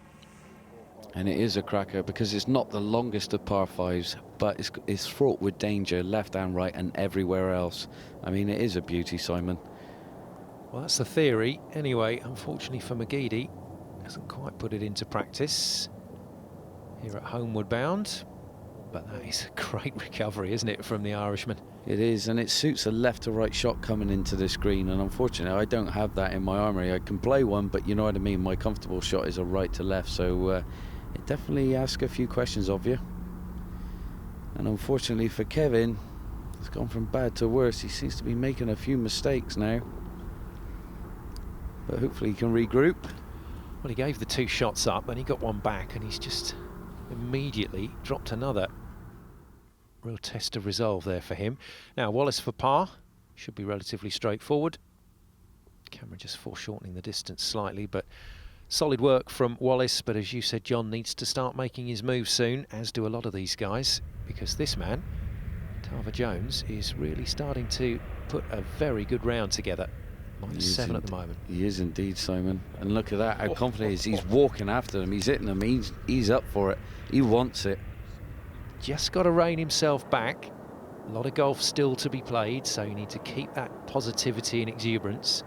And it is a cracker because it's not the longest of par 5s, but it's fraught with danger left and right and everywhere else. I mean, it is a beauty, Simon. Well, that's the theory. Anyway, unfortunately for McGeady, hasn't quite put it into practice here at Homeward Bound. But that is a great recovery, isn't it, from the Irishman? It is, and it suits a left to right shot coming into this green, and unfortunately I don't have that in my armoury. I can play one, but you know what I mean, my comfortable shot is a right to left, so it definitely asks a few questions of you. And unfortunately for Kevin, it's gone from bad to worse. He seems to be making a few mistakes now, but hopefully he can regroup. Well, he gave the 2 shots up, then he got one back, and he's just immediately dropped another. Real test of resolve there for him. Now Wallace for par, should be relatively straightforward. Camera just foreshortening the distance slightly, but solid work from Wallace. But as you said, John needs to start making his move soon, as do a lot of these guys, because this man, Tarver Jones, is really starting to put a very good round together. -7 at the moment. He is indeed, Simon. And look at that, how confident he is. He's walking after them, he's hitting them, he's up for it, he wants it. just got to rein himself back. A lot of golf still to be played, so you need to keep that positivity and exuberance.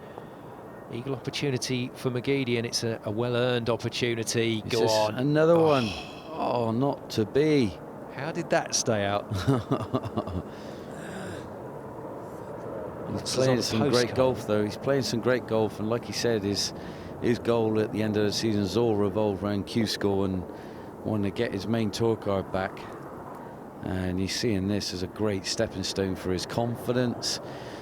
Eagle opportunity for McGeady, and it's a well-earned opportunity. Is Go this on. another one. Oh, not to be. How did that stay out? He's playing some great golf, though. He's playing some great golf, and like he said, his goal at the end of the season has all revolved around Q-score and wanting to get his main tour card back. And he's seeing this as a great stepping stone for his confidence,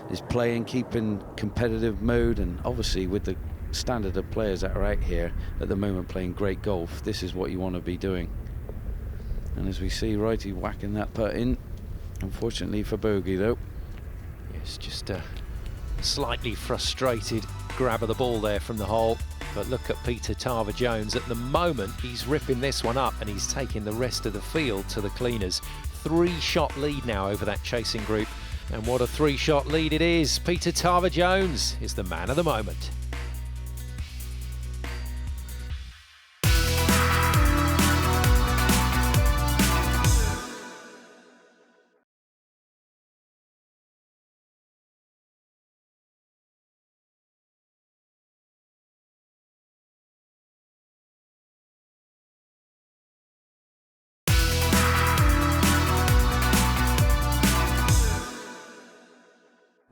his playing, keeping competitive mode, and obviously with the standard of players that are out here at the moment playing great golf, this is what you want to be doing. And as we see, right, he's whacking that putt in, unfortunately for bogey though. Yes, just a slightly frustrated grab of the ball there from the hole. But look at Peter Tarver-Jones. At the moment, he's ripping this one up and he's taking the rest of the field to the cleaners. 3-shot lead now over that chasing group. And what a 3-shot lead it is. Peter Tarver-Jones is the man of the moment.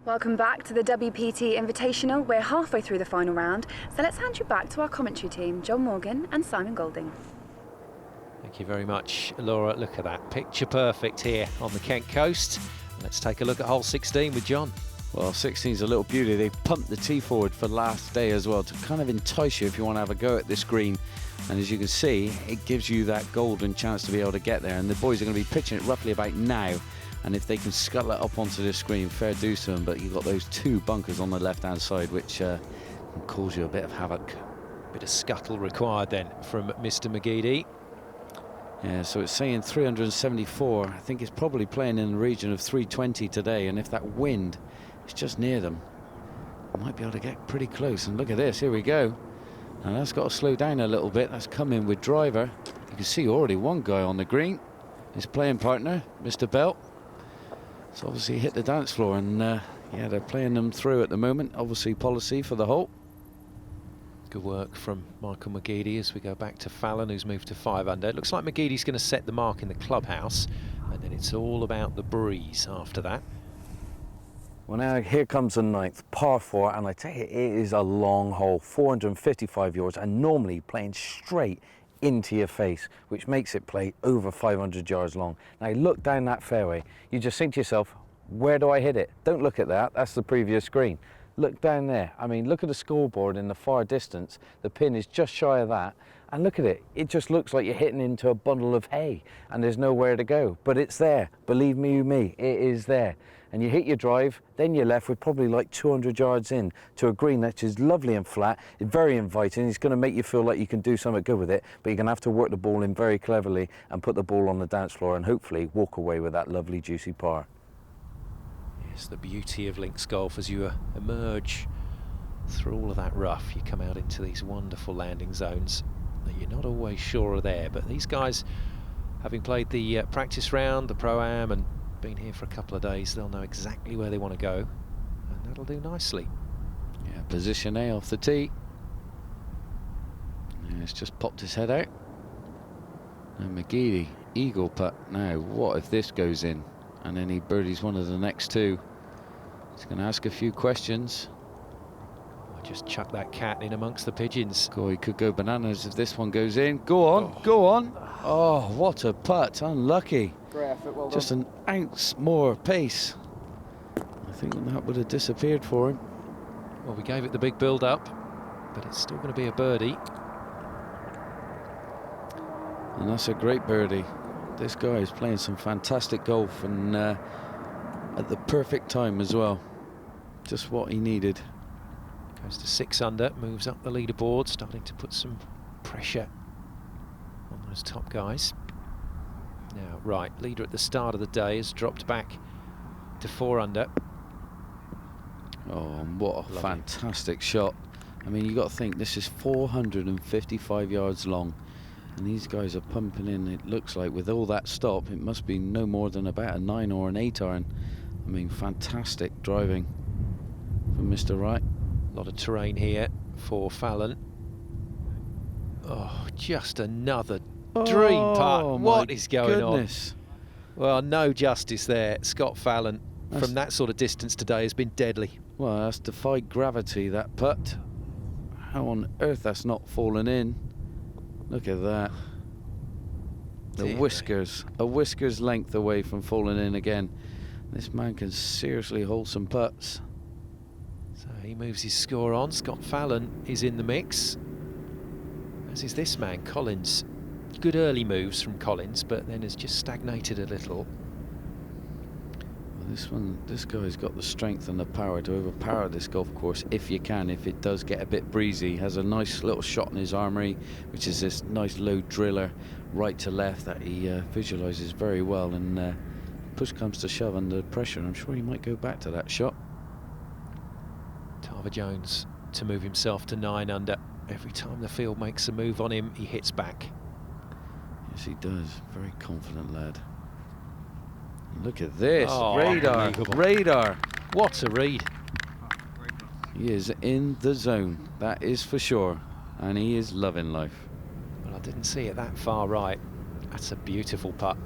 Welcome back to the WPT Invitational. We're halfway through the final round, so let's hand you back to our commentary team, John Morgan and Simon Golding. Thank you very much, Laura. Look at that, picture perfect here on the Kent coast. Let's take a look at hole 16 with John. Well, 16's a little beauty. They pumped the tee forward for last day as well to kind of entice you if you want to have a go at this green. And as you can see, it gives you that golden chance to be able to get there. And the boys are going to be pitching it roughly about now. And if they can scuttle it up onto the screen, fair dues to them. But you've got those 2 bunkers on the left-hand side, which can cause you a bit of havoc. Bit of scuttle required then from Mr. McGeady. Yeah, so it's saying 374. I think it's probably playing in the region of 320 today. And if that wind is just near them, I might be able to get pretty close. And look at this, here we go. Now that's got to slow down a little bit. That's come in with driver. You can see already one guy on the green. His playing partner, Mr. Belt. It's obviously hit the dance floor, and yeah, they're playing them through at the moment. Obviously policy for the hole. Good work from Michael McGeady as we go back to Fallon, who's moved to 5 under. It looks like McGeady's going to set the mark in the clubhouse, and then it's all about the breeze after that. Well, now here comes the 9th, par 4, and I tell you, it is a long hole, 455 yards, and normally playing straight into your face, which makes it play over 500 yards long. Now look down that fairway, you just think to yourself, where do I hit it? Don't look at that, that's the previous green. Look down there. I mean, look at the scoreboard in the far distance. The pin is just shy of that, and look at it. It just looks like you're hitting into a bundle of hay and there's nowhere to go, but it's there. Believe me, it is there. And you hit your drive, then you're left with probably like 200 yards in to a green that is lovely and flat, it's very inviting. It's going to make you feel like you can do something good with it, but you're going to have to work the ball in very cleverly and put the ball on the dance floor and hopefully walk away with that lovely juicy par. Yes, the beauty of links golf as you emerge through all of that rough, you come out into these wonderful landing zones that you're not always sure are there, but these guys, having played the practice round, the Pro-Am, and been here for a couple of days, they'll know exactly where they want to go, and that'll do nicely. Yeah, position A off the tee. Yeah, it's just popped his head out. And McGeady, eagle putt. Now, what if this goes in? And then he birdies one of the next 2. He's going to ask a few questions. I'll just chuck that cat in amongst the pigeons. God, he could go bananas if this one goes in. Go on, go on. Oh, what a putt, unlucky. Great effort, well done. Just an ounce more pace. I think that would have disappeared for him. Well, we gave it the big build-up, but it's still going to be a birdie. And that's a great birdie. This guy is playing some fantastic golf, and at the perfect time as well. Just what he needed. Goes to 6 under, moves up the leaderboard, starting to put some pressure on those top guys. Now, right, leader at the start of the day has dropped back to 4 under. Oh, and what a fantastic shot. I mean, you got to think this is 455 yards long, And these guys are pumping in, it looks like, with all that stop, it must be no more than about a 9 or an 8 iron. I mean, fantastic driving from Mr. Wright. A lot of terrain here for Fallon. Oh, just another dream putt. What is going on? Well, no justice there. Scott Fallon, from that sort of distance today, has been deadly. Well, that's defied gravity, that putt. How on earth that's not fallen in? Look at that. A whisker's length away from falling in again. This man can seriously hold some putts. So he moves his score on. Scott Fallon is in the mix, as is this man, Collins. Good early moves from Collins, but then has just stagnated a little. This guy's got the strength and the power to overpower this golf course if you can, if it does get a bit breezy. He has a nice little shot in his armoury, which is this nice low driller right to left that he visualises very well, and push comes to shove under pressure, I'm sure he might go back to that shot. Tarver Jones to move himself to 9 under. Every time the field makes a move on him, he hits back. Yes, he does. Very confident lad. Look at this. Oh, radar. What a read. He is in the zone, that is for sure, and he is loving life. Well, I didn't see it that far right. That's a beautiful putt.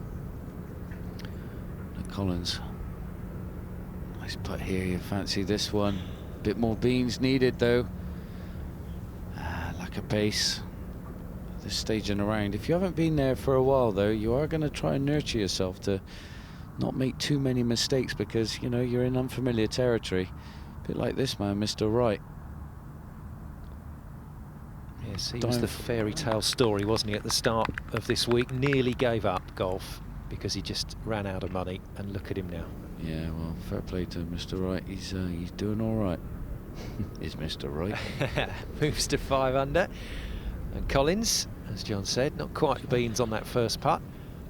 Collins. Nice putt here, you fancy this one. Bit more beans needed though. Lack of pace. This stage in the round. If you haven't been there for a while though, you are going to try and nurture yourself to not make too many mistakes, because you know you're in unfamiliar territory. A bit like this man, Mr. Wright. Yes, he was the fairy tale story, wasn't he, at the start of this week? Nearly gave up golf because he just ran out of money, and look at him now. Yeah, well, fair play to Mr. Wright. He's doing all right. Is Mr. Wright. Moves to 5 under. And Collins, as John said, not quite the beans on that first putt,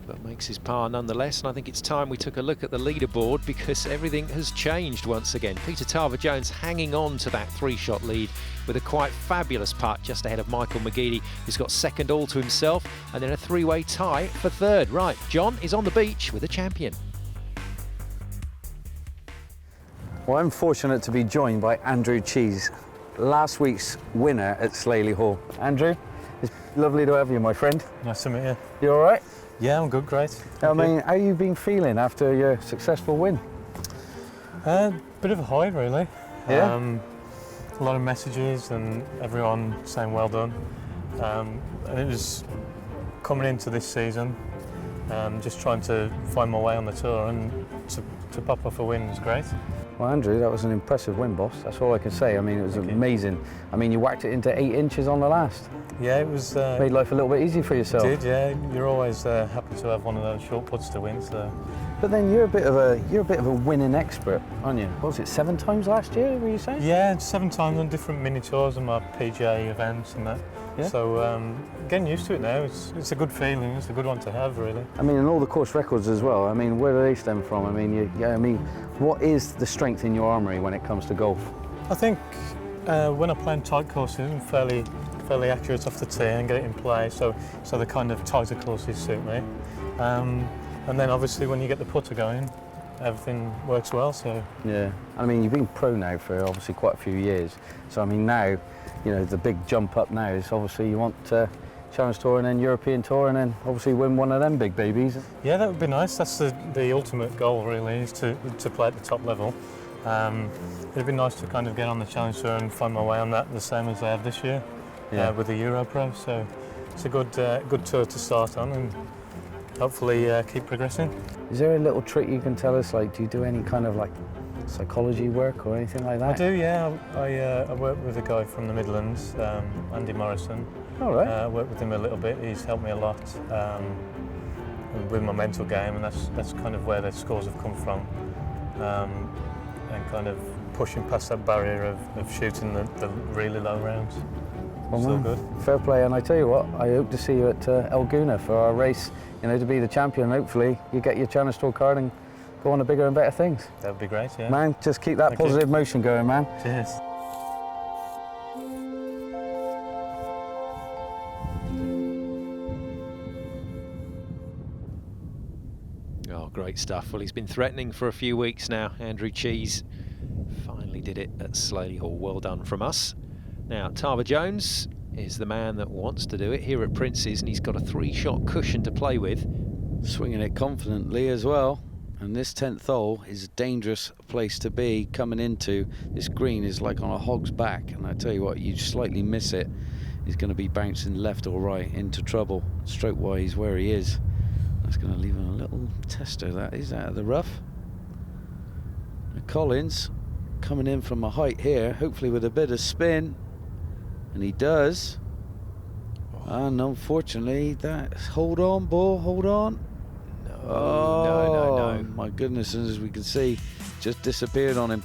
but makes his par nonetheless. And I think it's time we took a look at the leaderboard, because everything has changed once again. Peter Tarver Jones hanging on to that 3-shot lead with a quite fabulous putt just ahead of Michael McGeady, who's got second all to himself, and then a 3-way tie for third. Right, John is on the beach with a champion. Well, I'm fortunate to be joined by Andrew Cheese, last week's winner at Slaley Hall. Andrew, it's lovely to have you, my friend. Nice to meet you. You all right? Yeah, I'm good, great. I mean, how you been feeling after your successful win? Bit of a high, really. Yeah? A lot of messages and everyone saying well done. And it was coming into this season, just trying to find my way on the tour, and to pop off a win was great. Well, Andrew, that was an impressive win, boss. That's all I can say. I mean, it was amazing. I mean, you whacked it into 8 inches on the last. Yeah, it was... made life a little bit easy for yourself. It did, yeah. You're always happy to have one of those short putts to win, so... But then you're a bit of a winning expert, aren't you? What was it, 7 times last year, were you saying? Yeah, 7 times on different mini tours and my PGA events and that. Yeah? So getting used to it now, it's a good feeling, it's a good one to have, really. I mean, and all the course records as well. I mean, where do they stem from? I mean, what is the strength in your armoury when it comes to golf? I think when I play in tight courses, I'm fairly accurate off the tee and get it in play, so the kind of tighter courses suit me. And then obviously when you get the putter going, everything works well, so... Yeah, I mean, you've been pro now for obviously quite a few years, so I mean now, you know, the big jump up now is obviously you want Challenge Tour and then European Tour and then obviously win one of them big babies. Yeah, that would be nice. That's the ultimate goal, really, is to play at the top level. It'd be nice to kind of get on the Challenge Tour and find my way on that the same as I have this year with the EuroPro, so it's a good tour to start on, and hopefully keep progressing. Is there a little trick you can tell us? Like, do you do any kind of like psychology work or anything like that? I do, yeah. I work with a guy from the Midlands, Andy Morrison. All right. I work with him a little bit. He's helped me a lot with my mental game, and that's kind of where the scores have come from, and kind of pushing past that barrier of shooting the really low rounds. Well, Still good. Fair play, and I tell you what, I hope to see you at Elguna for our race, you know, to be the champion. Hopefully you get your Challenge Tour card and go on to bigger and better things. That would be great, yeah. Man, just keep that positive motion going, man. Cheers. Great stuff. Well, he's been threatening for a few weeks now. Andrew Cheese finally did it at Slaley Hall. Well done from us. Now, Tarver Jones is the man that wants to do it here at Prince's, and he's got a 3-shot cushion to play with. Swinging it confidently as well. And this 10th hole is a dangerous place to be coming into. This green is like on a hog's back, and I tell you what, you slightly miss it, he's going to be bouncing left or right into trouble, stroke-wise where he is. That's going to leave him a little tester, that is, out of the rough. And Collins coming in from a height here, hopefully with a bit of spin, and he does. And unfortunately, hold on, ball, hold on. No. My goodness, and as we can see, just disappeared on him.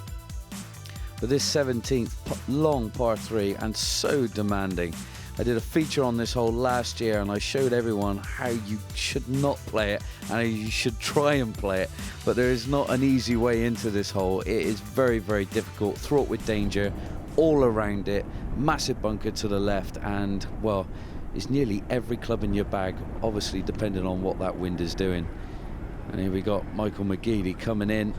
But this 17th long par 3 and so demanding. I did a feature on this hole last year and I showed everyone how you should not play it and how you should try and play it. But there is not an easy way into this hole. It is very, very difficult, fraught with danger all around it. Massive bunker to the left, and well, it's nearly every club in your bag, obviously depending on what that wind is doing. And here we got Michael McGeady coming in.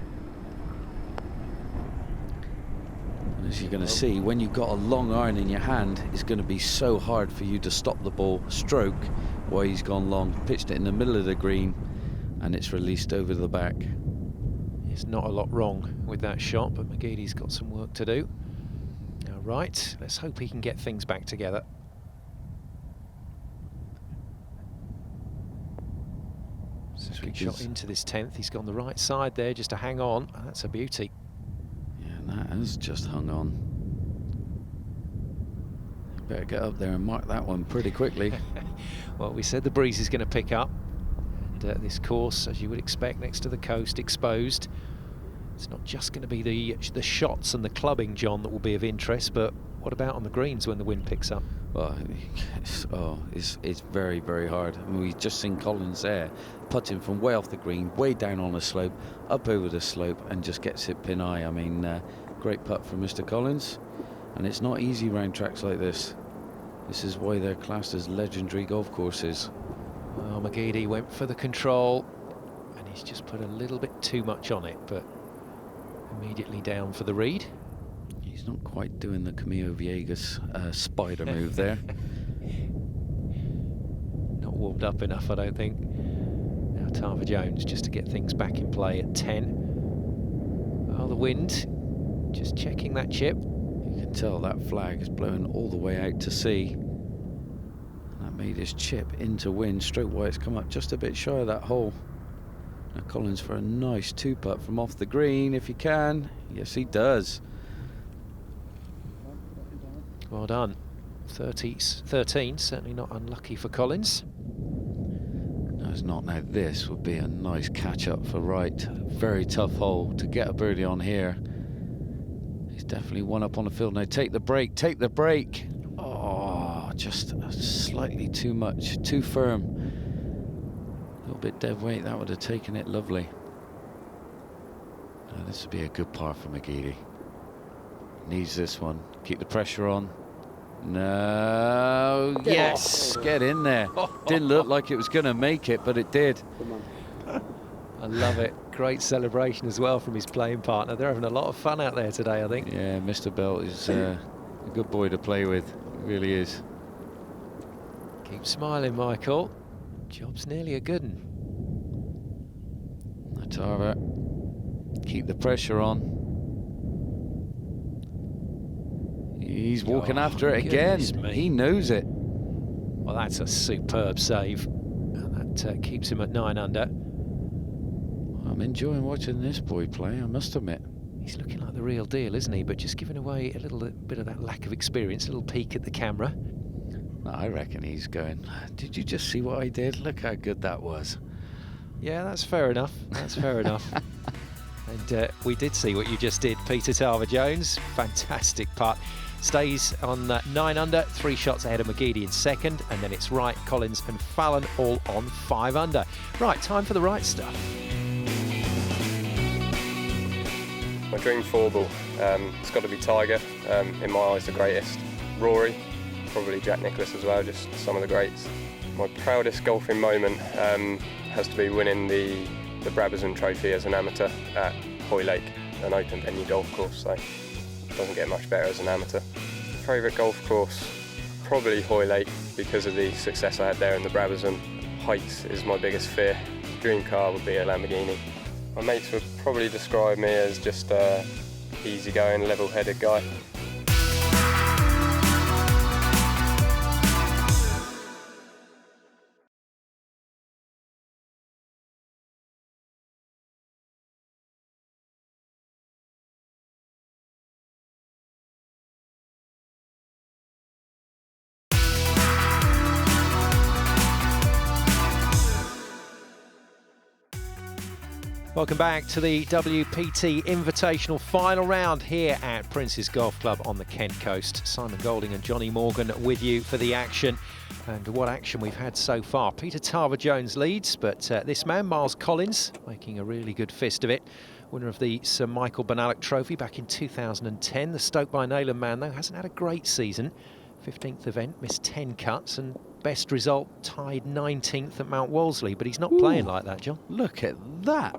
And as you're going to see, when you've got a long iron in your hand, it's going to be so hard for you to stop the ball stroke while he's gone long. Pitched it in the middle of the green, and it's released over the back. There's not a lot wrong with that shot, but McGeady's got some work to do. Now, right, let's hope he can get things back together. Second shot into this 10th. He's gone the right side there just to hang on. That's a beauty. Yeah, and that has just hung on. You better get up there and mark that one pretty quickly. Well, we said the breeze is going to pick up. And this course, as you would expect, next to the coast, exposed. It's not just going to be the shots and the clubbing, John, that will be of interest, but what about on the greens when the wind picks up? Well, it's very, very hard. I mean, we've just seen Collins there, putting from way off the green, way down on the slope, up over the slope, and just gets it pin high. I mean, great putt from Mr. Collins. And it's not easy round tracks like this. This is why they're classed as legendary golf courses. Well, McGeady went for the control, and he's just put a little bit too much on it, but immediately down for the read. He's not quite doing the Camilo Villegas spider move there. Not warmed up enough, I don't think. Now Tarver Jones just to get things back in play at 10. Oh, the wind. Just checking that chip. You can tell that flag is blowing all the way out to sea. And that made his chip into wind. Stroke White's come up just a bit shy of that hole. Now Collins for a nice 2-putt from off the green if he can. Yes, he does. Well done. 13, certainly not unlucky for Collins. No, it's not. Now this would be a nice catch-up for Wright. Very tough hole to get a birdie on here. He's definitely one up on the field. Now take the break, take the break. Oh, just slightly too much, too firm. A little bit dead weight, that would have taken it lovely. Now, this would be a good par for McGeady. Needs this one. Keep the pressure on. No. Yes. Get in there. Didn't look like it was going to make it, but it did. I love it. Great celebration as well from his playing partner. They're having a lot of fun out there today, I think. Yeah, Mr. Belt is a good boy to play with. He really is. Keep smiling, Michael. Job's nearly a good one. Tarver. Keep the pressure on. He's walking after it again. He knows it. Well, that's a superb save. And that keeps him at 9 under. I'm enjoying watching this boy play, I must admit. He's looking like the real deal, isn't he? But just giving away a little bit of that lack of experience, a little peek at the camera. No, I reckon he's going, did you just see what I did? Look how good that was. Yeah, that's fair enough. That's fair enough. And we did see what you just did, Peter Tarver Jones. Fantastic putt. Stays on 9 under, 3 shots ahead of McGeady in second, and then it's Wright, Collins and Fallon all on 5 under. Right, time for the right stuff. My dream 4-ball, it's got to be Tiger, in my eyes the greatest. Rory, probably Jack Nicklaus as well, just some of the greats. My proudest golfing moment has to be winning the the Brabazon Trophy as an amateur at Hoylake, an open venue golf course, so it doesn't get much better as an amateur. Favourite golf course? Probably Hoylake, because of the success I had there in the Brabazon. Heights is my biggest fear. Dream car would be a Lamborghini. My mates would probably describe me as just a easygoing, level-headed guy. Welcome back to the WPT Invitational final round here at Prince's Golf Club on the Kent coast. Simon Golding and Johnny Morgan with you for the action. And what action we've had so far. Peter Tarver-Jones leads, but this man, Miles Collins, making a really good fist of it. Winner of the Sir Michael Benalek Trophy back in 2010. The Stoke-by-Nayland man, though, hasn't had a great season. 15th event, missed 10 cuts, and best result tied 19th at Mount Wolseley. But he's not playing like that, John. Look at that.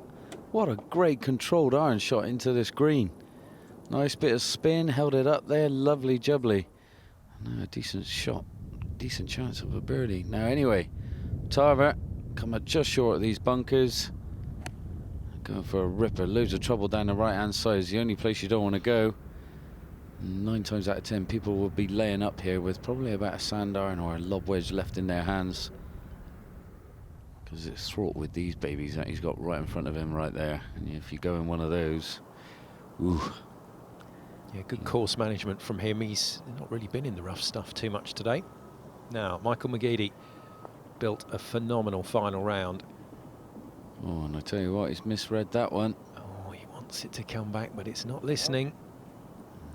What a great controlled iron shot into this green. Nice bit of spin, held it up there, lovely jubbly. No, a decent shot, decent chance of a birdie. Now anyway, Tarver coming just short of these bunkers. Going for a ripper, loads of trouble down the right hand side is the only place you don't want to go. 9 times out of 10 people will be laying up here with probably about a sand iron or a lob wedge left in their hands. Because it's fraught with these babies that he's got right in front of him right there. And if you go in one of those, ooh. Yeah, good course management from him. He's not really been in the rough stuff too much today. Now, Michael McGeady built a phenomenal final round. Oh, and I tell you what, he's misread that one. Oh, he wants it to come back, but it's not listening.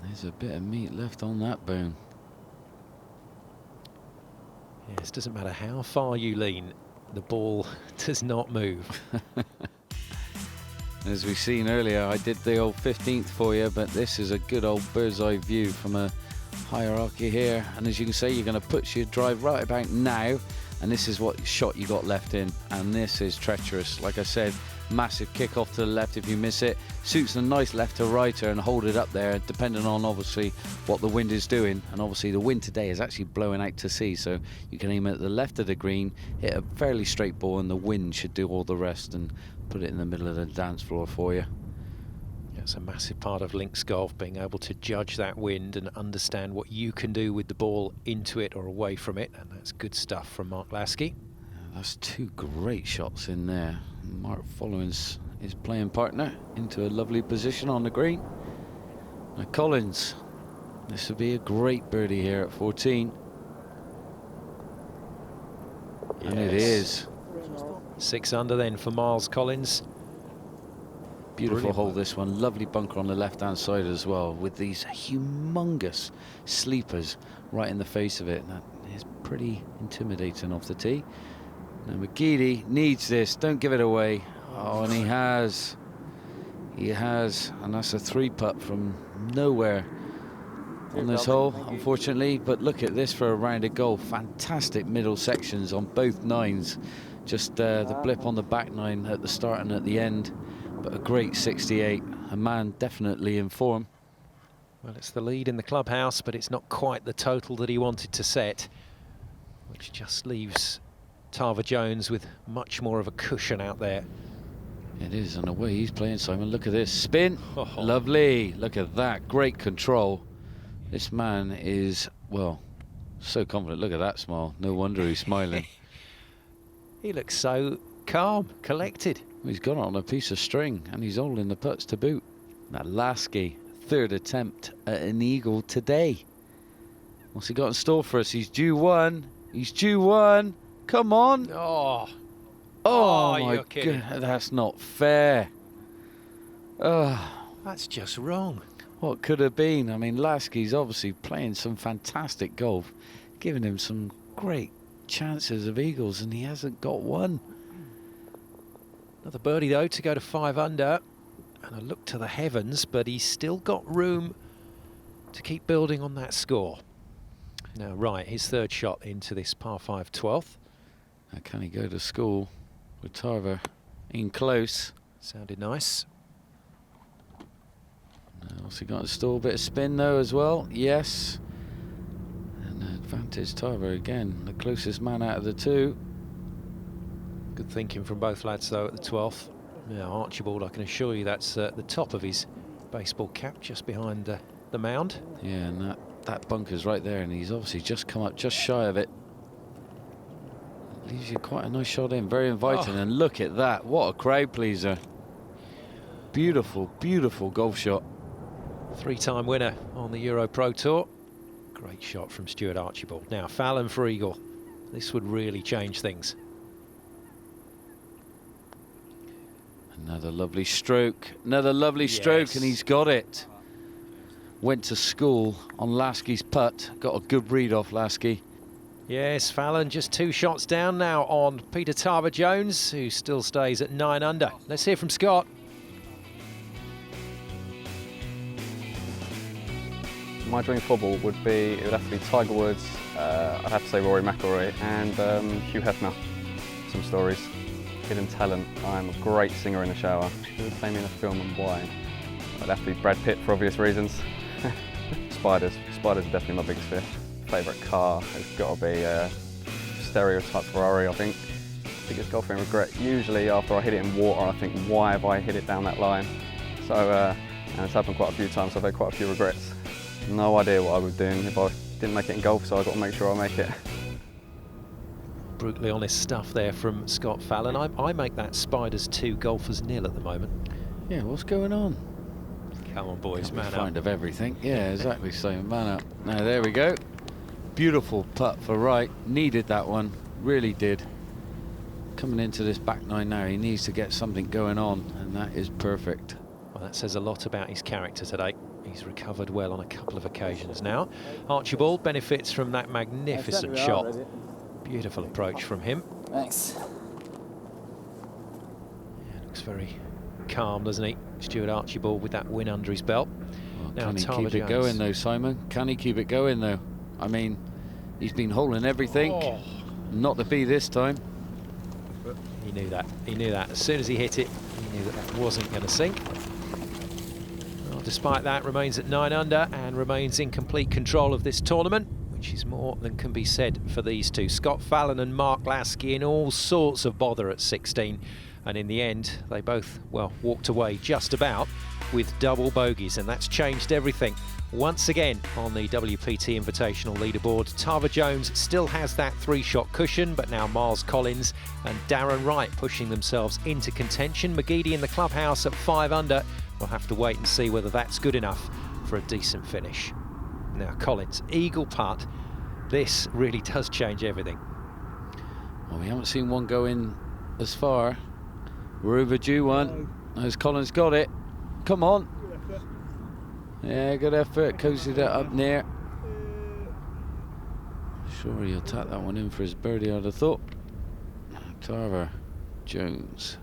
There's a bit of meat left on that bone. Yes, doesn't matter how far you lean, the ball does not move. As we've seen earlier, I did the old 15th for you, but this is a good old bird's eye view from a hierarchy here. And as you can see, you're going to put your drive right about now, and this is what shot you got left in, and this is treacherous. Like I said, massive kick off to the left if you miss it. Suits a nice left to righter and hold it up there, depending on obviously what the wind is doing. And obviously the wind today is actually blowing out to sea, so you can aim at the left of the green, hit a fairly straight ball, and the wind should do all the rest and put it in the middle of the dance floor for you. It's a massive part of links golf, being able to judge that wind and understand what you can do with the ball into it or away from it, and that's good stuff from Mark Lasky. That's 2 great shots in there. Mark following his playing partner into a lovely position on the green. Now Collins, this would be a great birdie here at 14. Yes. And it is. 6 under then for Miles Collins. Beautiful hole this one, lovely bunker on the left hand side as well, with these humongous sleepers right in the face of it. That is pretty intimidating off the tee. Now McGeady needs this, don't give it away. Oh, and he has, and that's a 3-putt from nowhere on this hole, unfortunately. But look at this for a round of golf, fantastic middle sections on both nines. Just the blip on the back 9 at the start and at the end, but a great 68, a man definitely in form. Well, it's the lead in the clubhouse, but it's not quite the total that he wanted to set, which just leaves Tarver-Jones with much more of a cushion out there. It is, and the way he's playing, Simon, look at this spin. Lovely, look at that, great control. This man is, well, so confident. Look at that smile, no wonder he's smiling. He looks so calm, collected. He's got it on a piece of string, and he's holding the putts to boot. That Lasky, 3rd attempt at an eagle today. What's he got in store for us? He's due one. He's due one. Come on. Oh my you're kidding. God, that's not fair. That's just wrong. What could have been? I mean, Lasky's obviously playing some fantastic golf, giving him some great chances of eagles, and he hasn't got one. Another birdie though to go to 5 under, and a look to the heavens, but he's still got room to keep building on that score. Now right, his 3rd shot into this par 5 12th. Now can he go to school with Tarver In close. Sounded nice. What's he got? Still a bit of spin though as well. Yes. And advantage Tarver again, the closest man out of the two. Good thinking from both lads though at the 12th. Now Archibald, I can assure you that's the top of his baseball cap, just behind the mound. Yeah, and that bunker's right there, and he's obviously just come up just shy of it. Leaves you quite a nice shot in, very inviting. And look at that, what a crowd pleaser. Beautiful, beautiful golf shot. 3-time winner on the EuroPro Tour. Great shot from Stuart Archibald. Now Fallon for eagle. This would really change things. Another lovely stroke, another lovely stroke, and he's got it. Went to school on Lasky's putt, got a good read off Lasky. Yes, Fallon just 2 shots down now on Peter Tarver-Jones, who still stays at 9 under. Let's hear from Scott. My dream football would have to be Tiger Woods, I'd have to say Rory McIlroy, and Hugh Hefner. Some stories. Hidden talent. I'm a great singer in the shower. Who would play me in a film and why? I'd have to be Brad Pitt for obvious reasons. Spiders. Spiders are definitely my biggest fear. Favourite car has got to be stereotype Ferrari, I think. Biggest golfing regret. Usually after I hit it in water, I think, why have I hit it down that line? So, and it's happened quite a few times, so I've had quite a few regrets. No idea what I would do if I didn't make it in golf, so I've got to make sure I make it. Brutally honest stuff there from Scott Fallon. I make that Spiders 2, Golfers 0 at the moment. Yeah, what's going on? Come on, boys, man up. Find of everything. Yeah, exactly. So man up. Now there we go. Beautiful putt for right. Needed that one. Really did. Coming into this back 9 now, he needs to get something going on, and that is perfect. Well, that says a lot about his character today. He's recovered well on a couple of occasions now. Archibald benefits from that magnificent shot. Beautiful approach from him. Thanks. Yeah, looks very calm, doesn't he? Stuart Archibald with that win under his belt. Well, now can he keep it going though, Simon? Can he keep it going though? I mean, he's been holding everything. Not to be this time. He knew that. He knew that. As soon as he hit it, he knew that wasn't going to sink. Well, despite that, remains at 9 under and remains in complete control of this tournament, which is more than can be said for these two. Scott Fallon and Mark Lasky in all sorts of bother at 16. And in the end, they both, well, walked away just about with double bogeys, and that's changed everything. Once again on the WPT Invitational leaderboard, Tarver-Jones still has that 3-shot cushion, but now Miles Collins and Darren Wright pushing themselves into contention. McGeady in the clubhouse at 5 under. We'll have to wait and see whether that's good enough for a decent finish. Now Collins, eagle putt. This really does change everything. Well, we haven't seen one go in as far. We're overdue one. As Collins got it. Come on. Yeah, good effort. Coasted it up near. Sure, he'll tap that one in for his birdie, I'd have thought. Tarver-Jones.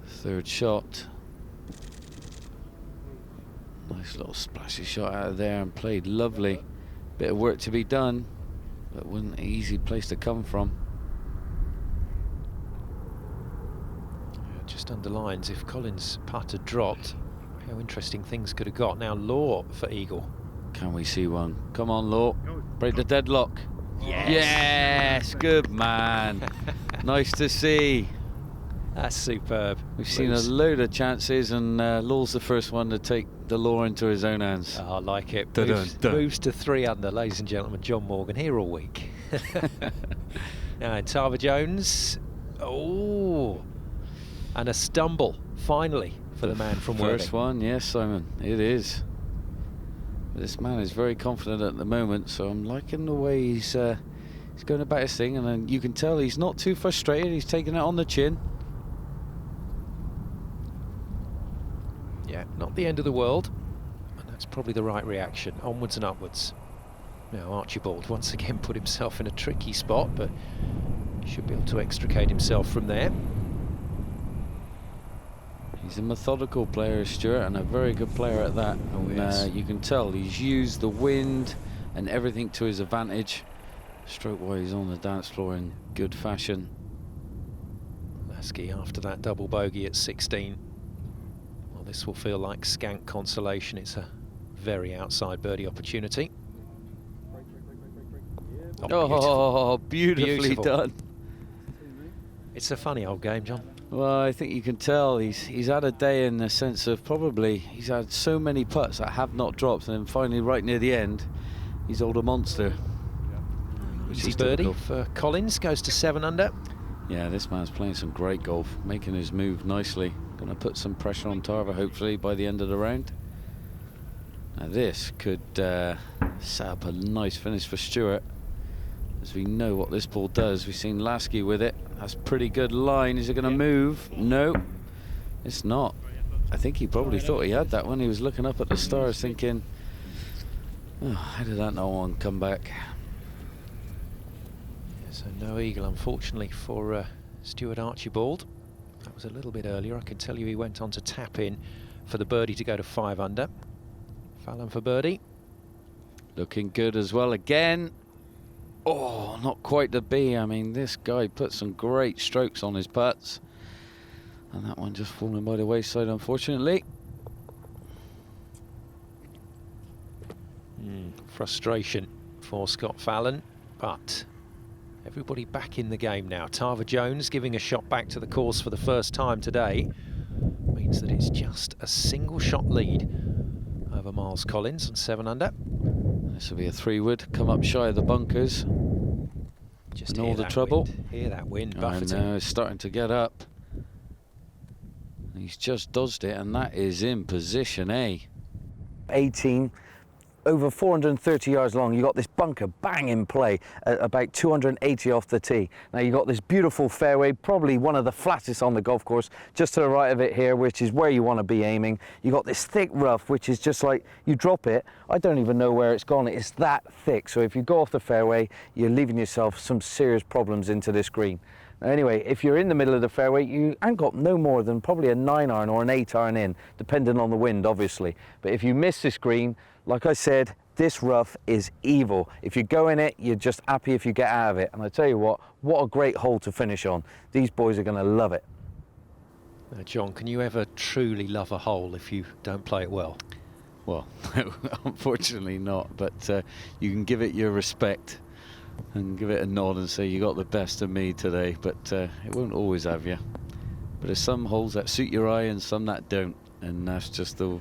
3rd shot. Nice little splashy shot out of there and played lovely. Bit of work to be done, but wasn't an easy place to come from. Just underlines if Collins' putt had dropped, how interesting things could have got. Now Law for eagle. Can we see one? Come on, Law. Break the deadlock. Yes. Yes, good man. Nice to see. That's superb. We've seen a load of chances, and Law's the first one to take the law into his own hands. Oh, I like it. Dun, Moves, dun, dun. moves to 3 under, ladies and gentlemen. John Morgan here all week. Now Tarver-Jones. Oh, and a stumble finally for the man from Worthing. First one, yes, Simon, it is. But this man is very confident at the moment, so I'm liking the way he's going about his thing, and then you can tell he's not too frustrated. He's taking it on the chin. Yeah, not the end of the world, and that's probably the right reaction. Onwards and upwards. Now Archibald once again put himself in a tricky spot, but should be able to extricate himself from there. He's a methodical player, Stuart, and a very good player at that. And yes. You can tell he's used the wind and everything to his advantage. Stroke-wise on the dance floor in good fashion. Lasky after that double bogey at 16. Well, this will feel like scant consolation. It's a very outside birdie opportunity. Oh, beautifully done. It's a funny old game, John. Well, I think you can tell he's had a day in the sense of probably he's had so many putts that have not dropped, and then finally right near the end he's old a monster. Easy birdie for Collins, goes to 7 under. Yeah, this man's playing some great golf, making his move nicely. Going to put some pressure on Tarver hopefully by the end of the round. Now this could set up a nice finish for Stewart, as we know what this ball does. We've seen Lasky with it. That's pretty good line. Is it going to move? No, it's not. I think he probably thought he had that when he was looking up at the stars thinking, oh, how did that not one come back? Yeah, so no eagle, unfortunately, for Stuart Archibald. That was a little bit earlier. I can tell you he went on to tap in for the birdie to go to 5 under. Fallon for birdie. Looking good as well again. Oh, not quite the B. I mean, this guy put some great strokes on his putts, and that one just falling by the wayside, unfortunately. Frustration for Scott Fallon, but everybody back in the game now. Tarver Jones giving a shot back to the course for the first time today means that it's just a single shot lead over Miles Collins on 7 under. This will be a 3-wood, come up shy of the bunkers. Just and all the trouble. Hear that wind I buffeting. know, it's starting to get up. He's just dodged it, and that is in position A. 18, over 430 yards long. You got this bunker bang in play at about 280 off the tee. Now you got this beautiful fairway, probably one of the flattest on the golf course, just to the right of it here, which is where you want to be aiming. You got this thick rough, which is just like you drop it, I don't even know where it's gone. It's that thick. So if you go off the fairway, you're leaving yourself some serious problems into this green. Anyway, if you're in the middle of the fairway, you ain't got no more than probably a 9-iron or an 8-iron in, depending on the wind, obviously. But if you miss this green, like I said, this rough is evil. If you go in it, you're just happy if you get out of it. And I tell you what a great hole to finish on. These boys are going to love it. Now, John, can you ever truly love a hole if you don't play it well? Well, no, unfortunately not. But you can give it your respect and give it a nod and say you got the best of me today, but it won't always have you. But there's some holes that suit your eye and some that don't, and that's just the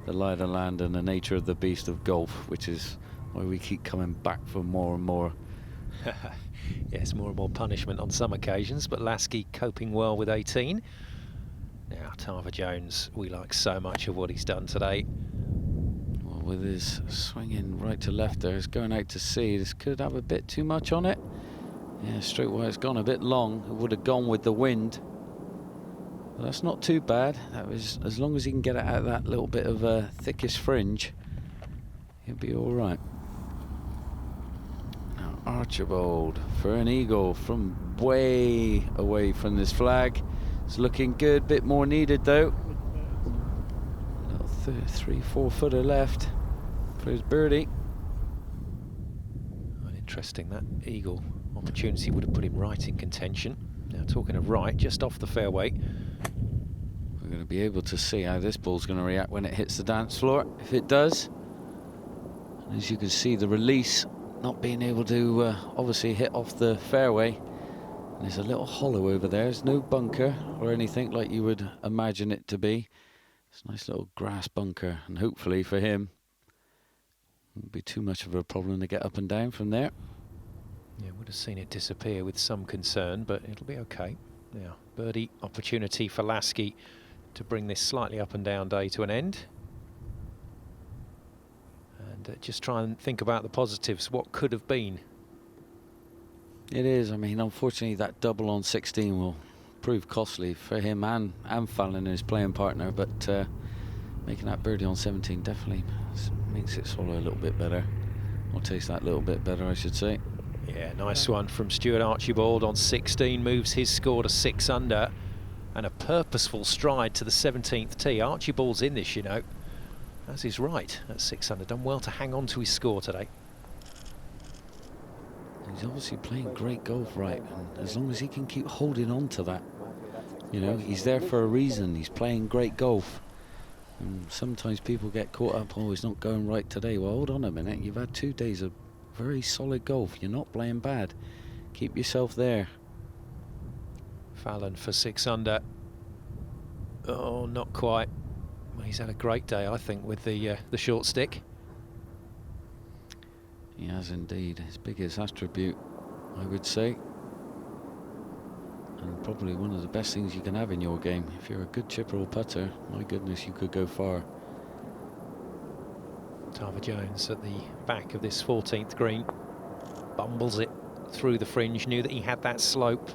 lie of the land and the nature of the beast of golf, which is why we keep coming back for more and more. Yes, more and more punishment on some occasions, but Lasky coping well with 18. Now Tarver Jones, we like so much of what he's done today. With his swinging right to left there, it's going out to sea. This could have a bit too much on it. Yeah, straight away it's gone a bit long. It would have gone with the wind. But that's not too bad. That was, as long as he can get it out of that little bit of a thickish fringe, he'll be all right. Now Archibald for an eagle from way away from this flag. It's looking good, bit more needed though. 3-4 footer left for his birdie. Well, interesting, that eagle opportunity would have put him right in contention. Now talking of right, just off the fairway. We're going to be able to see how this ball's going to react when it hits the dance floor, if it does. And as you can see, the release not being able to obviously hit off the fairway. And there's a little hollow over there. There's no bunker or anything like you would imagine it to be. It's a nice little grass bunker, and hopefully for him it won't be too much of a problem to get up and down from there. Yeah, would have seen it disappear with some concern, but it'll be okay. Now, birdie opportunity for Lasky to bring this slightly up and down day to an end. And just try and think about the positives, what could have been. It is, I mean, unfortunately that double on 16 will prove costly for him and Fallon, his playing partner, but making that birdie on 17 definitely makes it swallow a little bit better, or taste that little bit better, I should say. Yeah, nice one from Stuart Archibald on 16, moves his score to 6 under, and a purposeful stride to the 17th tee. Archibald's in this, you know, as is right at 6 under. Done well to hang on to his score today. He's obviously playing great golf, right, and as long as he can keep holding on to that, You know, he's there for a reason. He's playing great golf. And sometimes people get caught up, oh, he's not going right today. Well, hold on a minute. You've had 2 days of very solid golf. You're not playing bad. Keep yourself there. Fallon for 6 under. Oh, not quite. Well, he's had a great day, I think, with the short stick. He has indeed. His biggest attribute, I would say. And probably one of the best things you can have in your game. If you're a good chipper or putter, my goodness, you could go far. Tarver Jones at the back of this 14th green. Bumbles it through the fringe. Knew that he had that slope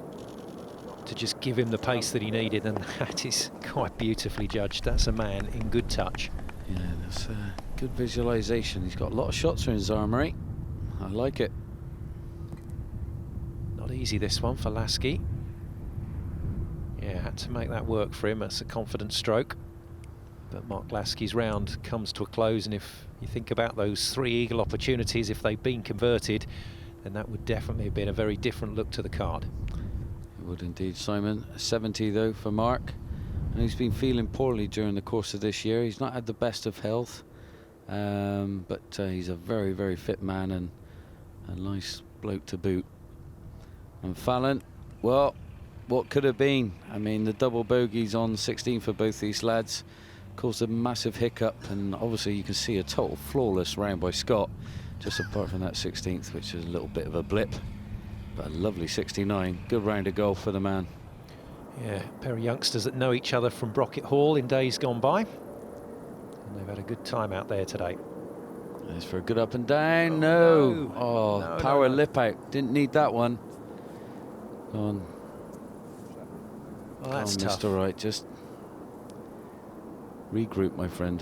to just give him the pace that he needed, and that is quite beautifully judged. That's a man in good touch. Yeah, that's good visualization. He's got a lot of shots in his armoury. I like it. Not easy, this one for Lasky. Yeah, had to make that work for him. That's a confident stroke. But Mark Lasky's round comes to a close, and if you think about those 3 eagle opportunities, if they've been converted, then that would definitely have been a very different look to the card. It would indeed, Simon. 70 though for Mark, and he's been feeling poorly during the course of this year. He's not had the best of health, but he's a very, very fit man and a nice bloke to boot. And Fallon, well, what could have been? I mean, the double bogeys on 16 for both these lads caused a massive hiccup, and obviously you can see a total flawless round by Scott, just apart from that 16th, which is a little bit of a blip. But a lovely 69. Good round of golf for the man. Yeah, a pair of youngsters that know each other from Brocket Hall in days gone by. And they've had a good time out there today. There's for a good up and down. No. Oh, no, power no. lip out. Didn't need that one. Go on. Well, that's Go on, tough. Mr. Wright. Just regroup, my friend.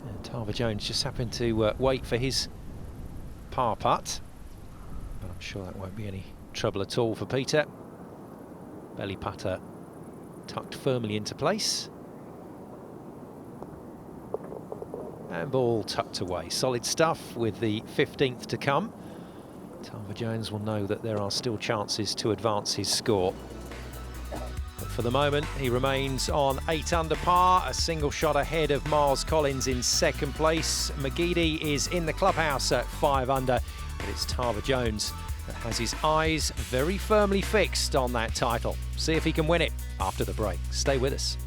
And Tarver Jones just happened to wait for his par putt. But I'm sure that won't be any trouble at all for Peter. Belly putter tucked firmly into place. And ball tucked away. Solid stuff with the 15th to come. Tarver Jones will know that there are still chances to advance his score. But for the moment, he remains on 8 under par, a single shot ahead of Miles Collins in second place. McGeady is in the clubhouse at 5 under, but it's Tarver Jones that has his eyes very firmly fixed on that title. See if he can win it after the break. Stay with us.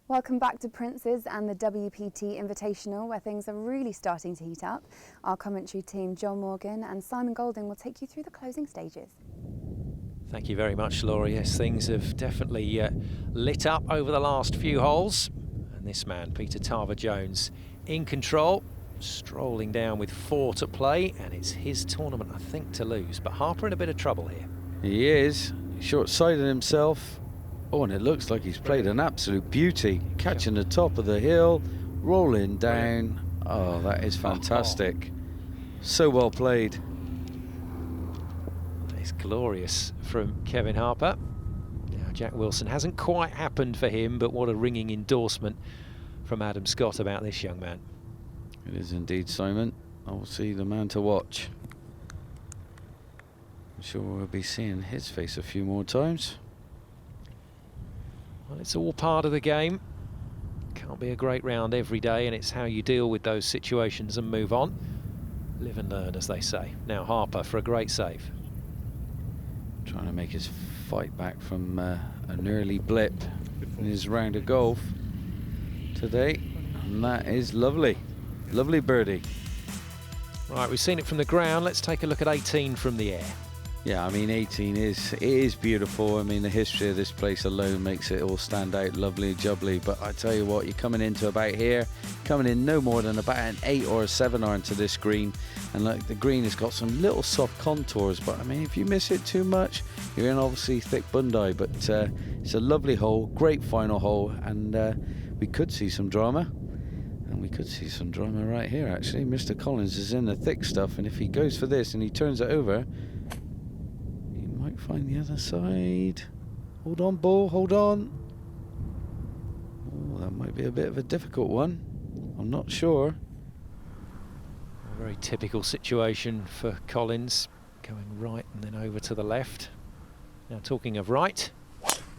Welcome back to Princes and the WPT Invitational, where things are really starting to heat up. Our commentary team, John Morgan and Simon Golding, will take you through the closing stages. Thank you very much, Laura. Yes, things have definitely lit up over the last few holes. And this man, Peter Tarver Jones, in control, strolling down with 4 to play, and it's his tournament, I think, to lose. But Harper in a bit of trouble here. He is. Short-sighted himself. Oh, and it looks like he's played an absolute beauty. Catching the top of the hill, rolling down. Oh, that is fantastic. So well played. It's glorious from Kevin Harper. Now, Jack Wilson hasn't quite happened for him, but what a ringing endorsement from Adam Scott about this young man. It is indeed, Simon. Obviously the man to watch. I'm sure we'll be seeing his face a few more times. Well, it's all part of the game. Can't be a great round every day, and it's how you deal with those situations and move on. Live and learn, as they say. Now Harper for a great save. Trying to make his fight back from an early blip in his round of golf today. And that is lovely. Lovely birdie. Right, we've seen it from the ground. Let's take a look at 18 from the air. Yeah, I mean, 18 is beautiful. I mean, the history of this place alone makes it all stand out lovely, jubbly. But I tell you what, you're coming into about here, coming in no more than about an 8 or a 7 iron to this green. And like the green has got some little soft contours, but I mean, if you miss it too much, you're in obviously thick Bondi. But it's a lovely hole, great final hole, and we could see some drama. And we could see some drama right here, actually. Mr. Collins is in the thick stuff, and if he goes for this and he turns it over, he might find the other side. Hold on, ball, hold on. Oh, that might be a bit of a difficult one. I'm not sure. A very typical situation for Collins, going right and then over to the left. Now, talking of right,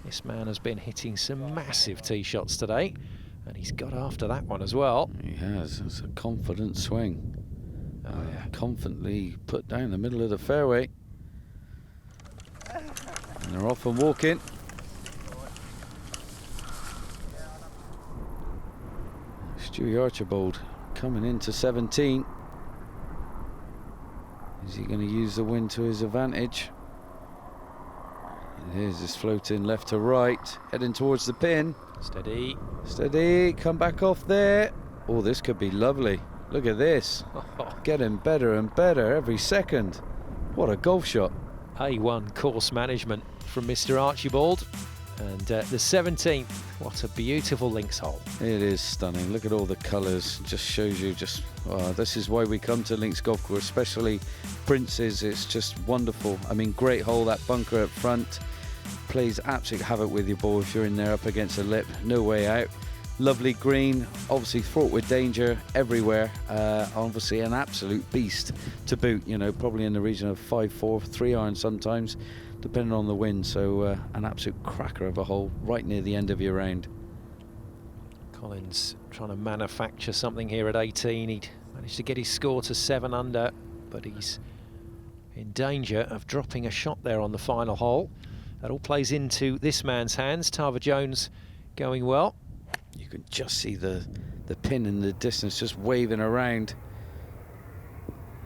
this man has been hitting some massive tee shots today. And he's got after that one as well. He has. It's a confident swing. Oh, yeah. Confidently put down the middle of the fairway. And they're off and walking. Stewie Archibald coming into 17. Is he going to use the wind to his advantage? It is. It's floating left to right, heading towards the pin. Steady. Steady, come back off there. Oh, this could be lovely. Look at this. Getting better and better every second. What a golf shot. A1 course management from Mr. Archibald. And the 17th, what a beautiful links hole. It is stunning. Look at all the colours. Just shows you just, this is why we come to Links Golf Course, especially Prince's. It's just wonderful. I mean, great hole, that bunker up front. Plays absolute havoc with your ball if you're in there up against a lip. No way out. Lovely green, obviously fraught with danger everywhere. Obviously an absolute beast to boot, you know, probably in the region of 5-4, 3-iron sometimes, depending on the wind. So an absolute cracker of a hole right near the end of your round. Collins trying to manufacture something here at 18. He'd managed to get his score to 7 under, but he's in danger of dropping a shot there on the final hole. That all plays into this man's hands. Tarver Jones going well. You can just see the pin in the distance just waving around.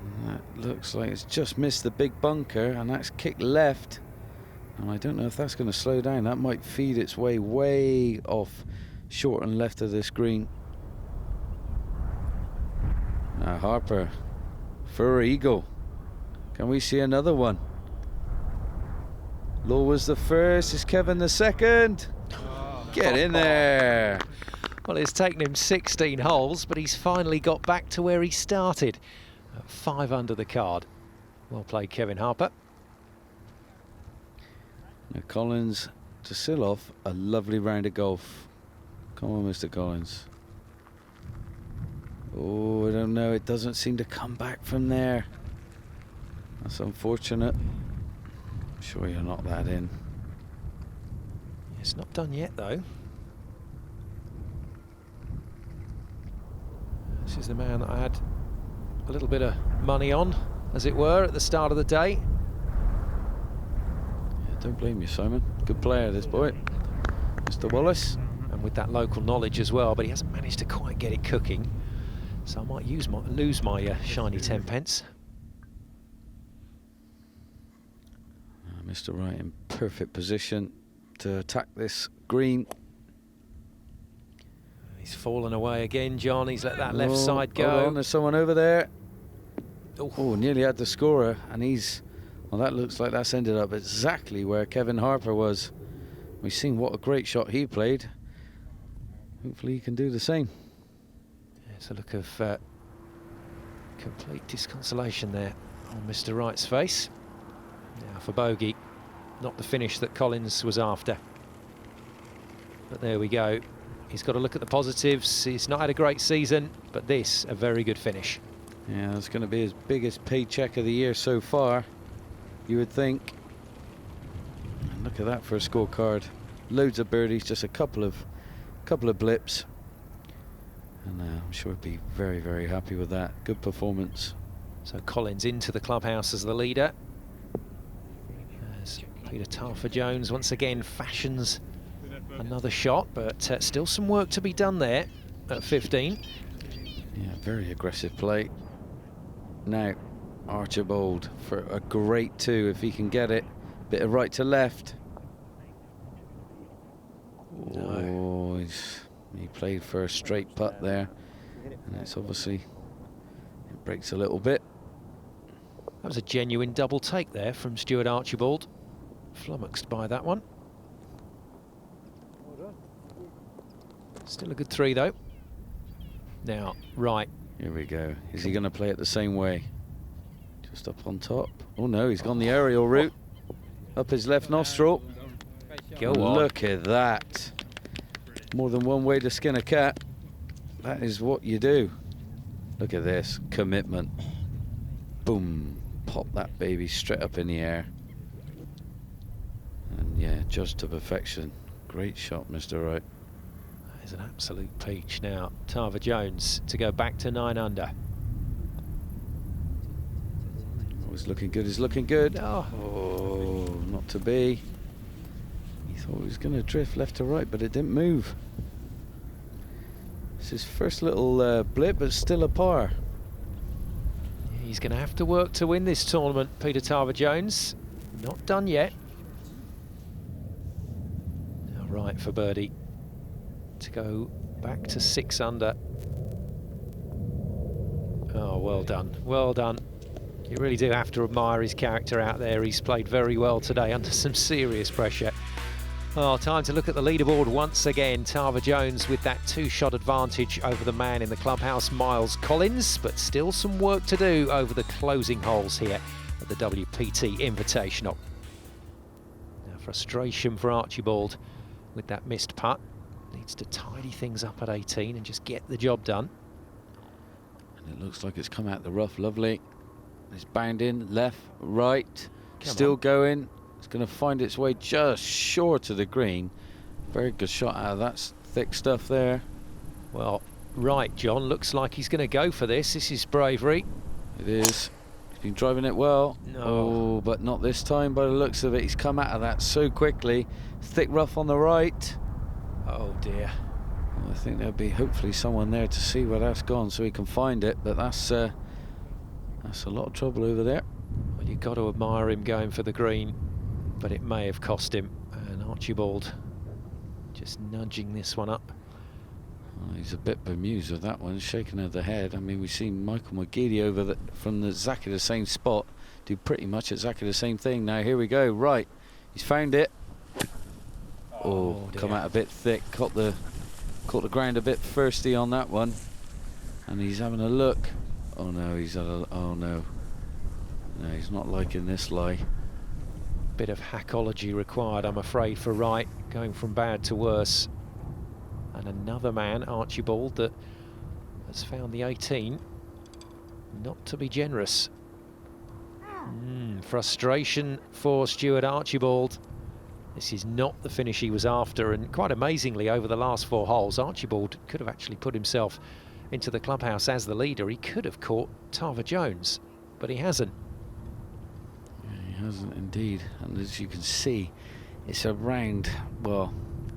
And that looks like it's just missed the big bunker, and that's kicked left. And I don't know if that's going to slow down. That might feed its way off short and left of this green. Now Harper for eagle. Can we see another one? Law was the first, is Kevin the second? Get in there. Well, it's taken him 16 holes, but he's finally got back to where he started. 5 under the card. Well played, Kevin Harper. Now Collins to seal off a lovely round of golf. Come on, Mr. Collins. Oh, I don't know, it doesn't seem to come back from there. That's unfortunate. I'm sure you'll knock that in. It's not done yet, though. This is the man that I had a little bit of money on, as it were, at the start of the day. Yeah, don't blame you, Simon. Good player, this boy. Mr. Wallace. And with that local knowledge as well, but he hasn't managed to quite get it cooking. So I might lose my shiny 10 pence. Mr. Wright in perfect position to attack this green. He's fallen away again, John. He's let that left side go. Hold on, there's someone over there. Oh, nearly had the scorer, and he's, well, that looks like that's ended up exactly where Kevin Harper was. We've seen what a great shot he played. Hopefully he can do the same. There's a look of complete disconsolation there on Mr. Wright's face. Now for bogey, not the finish that Collins was after. But there we go. He's got to look at the positives. He's not had a great season, but this, a very good finish. Yeah, that's going to be his biggest paycheck of the year so far, you would think. And look at that for a scorecard. Loads of birdies, just a couple of blips. And I'm sure he'd be very, very happy with that. Good performance. So Collins into the clubhouse as the leader. As Peter Tarver Jones once again fashions another shot, but still some work to be done there at 15. Yeah, very aggressive play. Now, Archibald for a great 2 if he can get it. Bit of right to left. No. Oh, he played for a straight putt there, and it's obviously, it breaks a little bit. That was a genuine double take there from Stuart Archibald. Flummoxed by that one. Still a good 3 though. Now, right. Here we go. Is he going to play it the same way? Just up on top. Oh no, he's gone the aerial route. Up his left nostril. Go on. Look at that. More than one way to skin a cat. That is what you do. Look at this. Commitment. Boom. Pop that baby straight up in the air. And yeah, judged to perfection. Great shot, Mr. Wright. There's an absolute peach now. Tarver Jones to go back to 9 under. Oh, he's looking good, he's looking good. Oh, not to be. He thought he was going to drift left to right, but it didn't move. It's his first little blip, but still a par. He's going to have to work to win this tournament, Peter Tarver Jones. Not done yet. Now right for birdie to go back to 6 under. Oh, well done, well done. You really do have to admire his character out there. He's played very well today under some serious pressure. Oh, time to look at the leaderboard once again. Tarver Jones with that 2-shot advantage over the man in the clubhouse, Miles Collins, but still some work to do over the closing holes here at the WPT Invitational. Now, frustration for Archibald with that missed putt. Needs to tidy things up at 18 and just get the job done. And it looks like it's come out the rough, lovely. It's bounding left, right, still going. It's going to find its way just short of the green. Very good shot out of that thick stuff there. Well, right, John, looks like he's going to go for this. This is bravery. It is. He's been driving it well. No. Oh, but not this time by the looks of it. He's come out of that so quickly. Thick rough on the right. Oh dear. Well, I think there'll be hopefully someone there to see where that's gone so he can find it, but that's a lot of trouble over there. Well, you've got to admire him going for the green, but it may have cost him. And Archibald just nudging this one up. Oh, he's a bit bemused with that one, shaking of the head. I mean, we've seen Michael McGeady from exactly the same spot do pretty much exactly the same thing. Now here we go. Right, he's found it. Oh, come out a bit thick. Caught the ground a bit thirsty on that one, and he's having a look. Oh no, oh no, he's not liking this lie. Bit of hackology required, I'm afraid, for Wright, going from bad to worse. And another man, Archibald, that has found the 18. Not to be generous. Frustration for Stuart Archibald. This is not the finish he was after, and quite amazingly, over the last 4 holes, Archibald could have actually put himself into the clubhouse as the leader. He could have caught Tarver Jones, but he hasn't. Yeah, he hasn't indeed, and as you can see, it's around, well,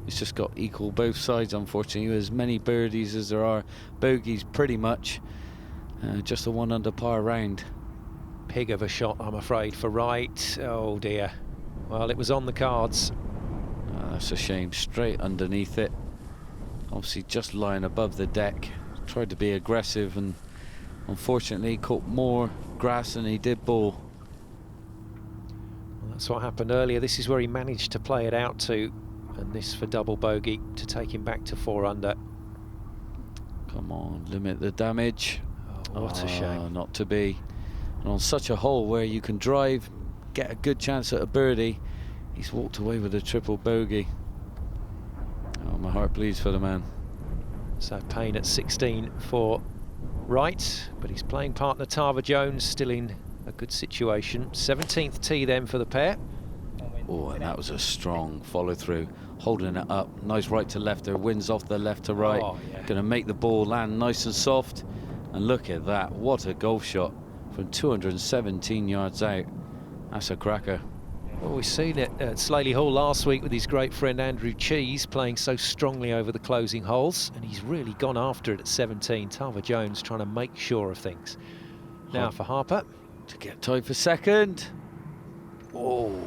it's just got equal both sides, unfortunately. As many birdies as there are bogeys, pretty much. Just a 1 under par round. Pig of a shot, I'm afraid, for Wright. Oh dear. Well, it was on the cards. That's a shame. Straight underneath it. Obviously just lying above the deck. Tried to be aggressive and unfortunately caught more grass than he did ball. Well, that's what happened earlier. This is where he managed to play it out to, and this for double bogey to take him back to 4 under. Come on, limit the damage. Oh, what a shame. Not to be. And on such a hole where you can drive, get a good chance at a birdie, he's walked away with a triple bogey. Oh, my heart bleeds for the man. So Payne at 16 for Wright, but his playing partner Tarver Jones still in a good situation. 17th tee then for the pair. Oh, and that was a strong follow through, holding it up. Nice right to left there, winds off the left to right. Oh, yeah. Going to make the ball land nice and soft. And look at that, what a golf shot from 217 yards out. That's a cracker. Well, we've seen it at Slaley Hall last week with his great friend Andrew Cheese playing so strongly over the closing holes, and he's really gone after it at 17. Tarver Jones trying to make sure of things. Now for Harper. To get tied for second. Oh,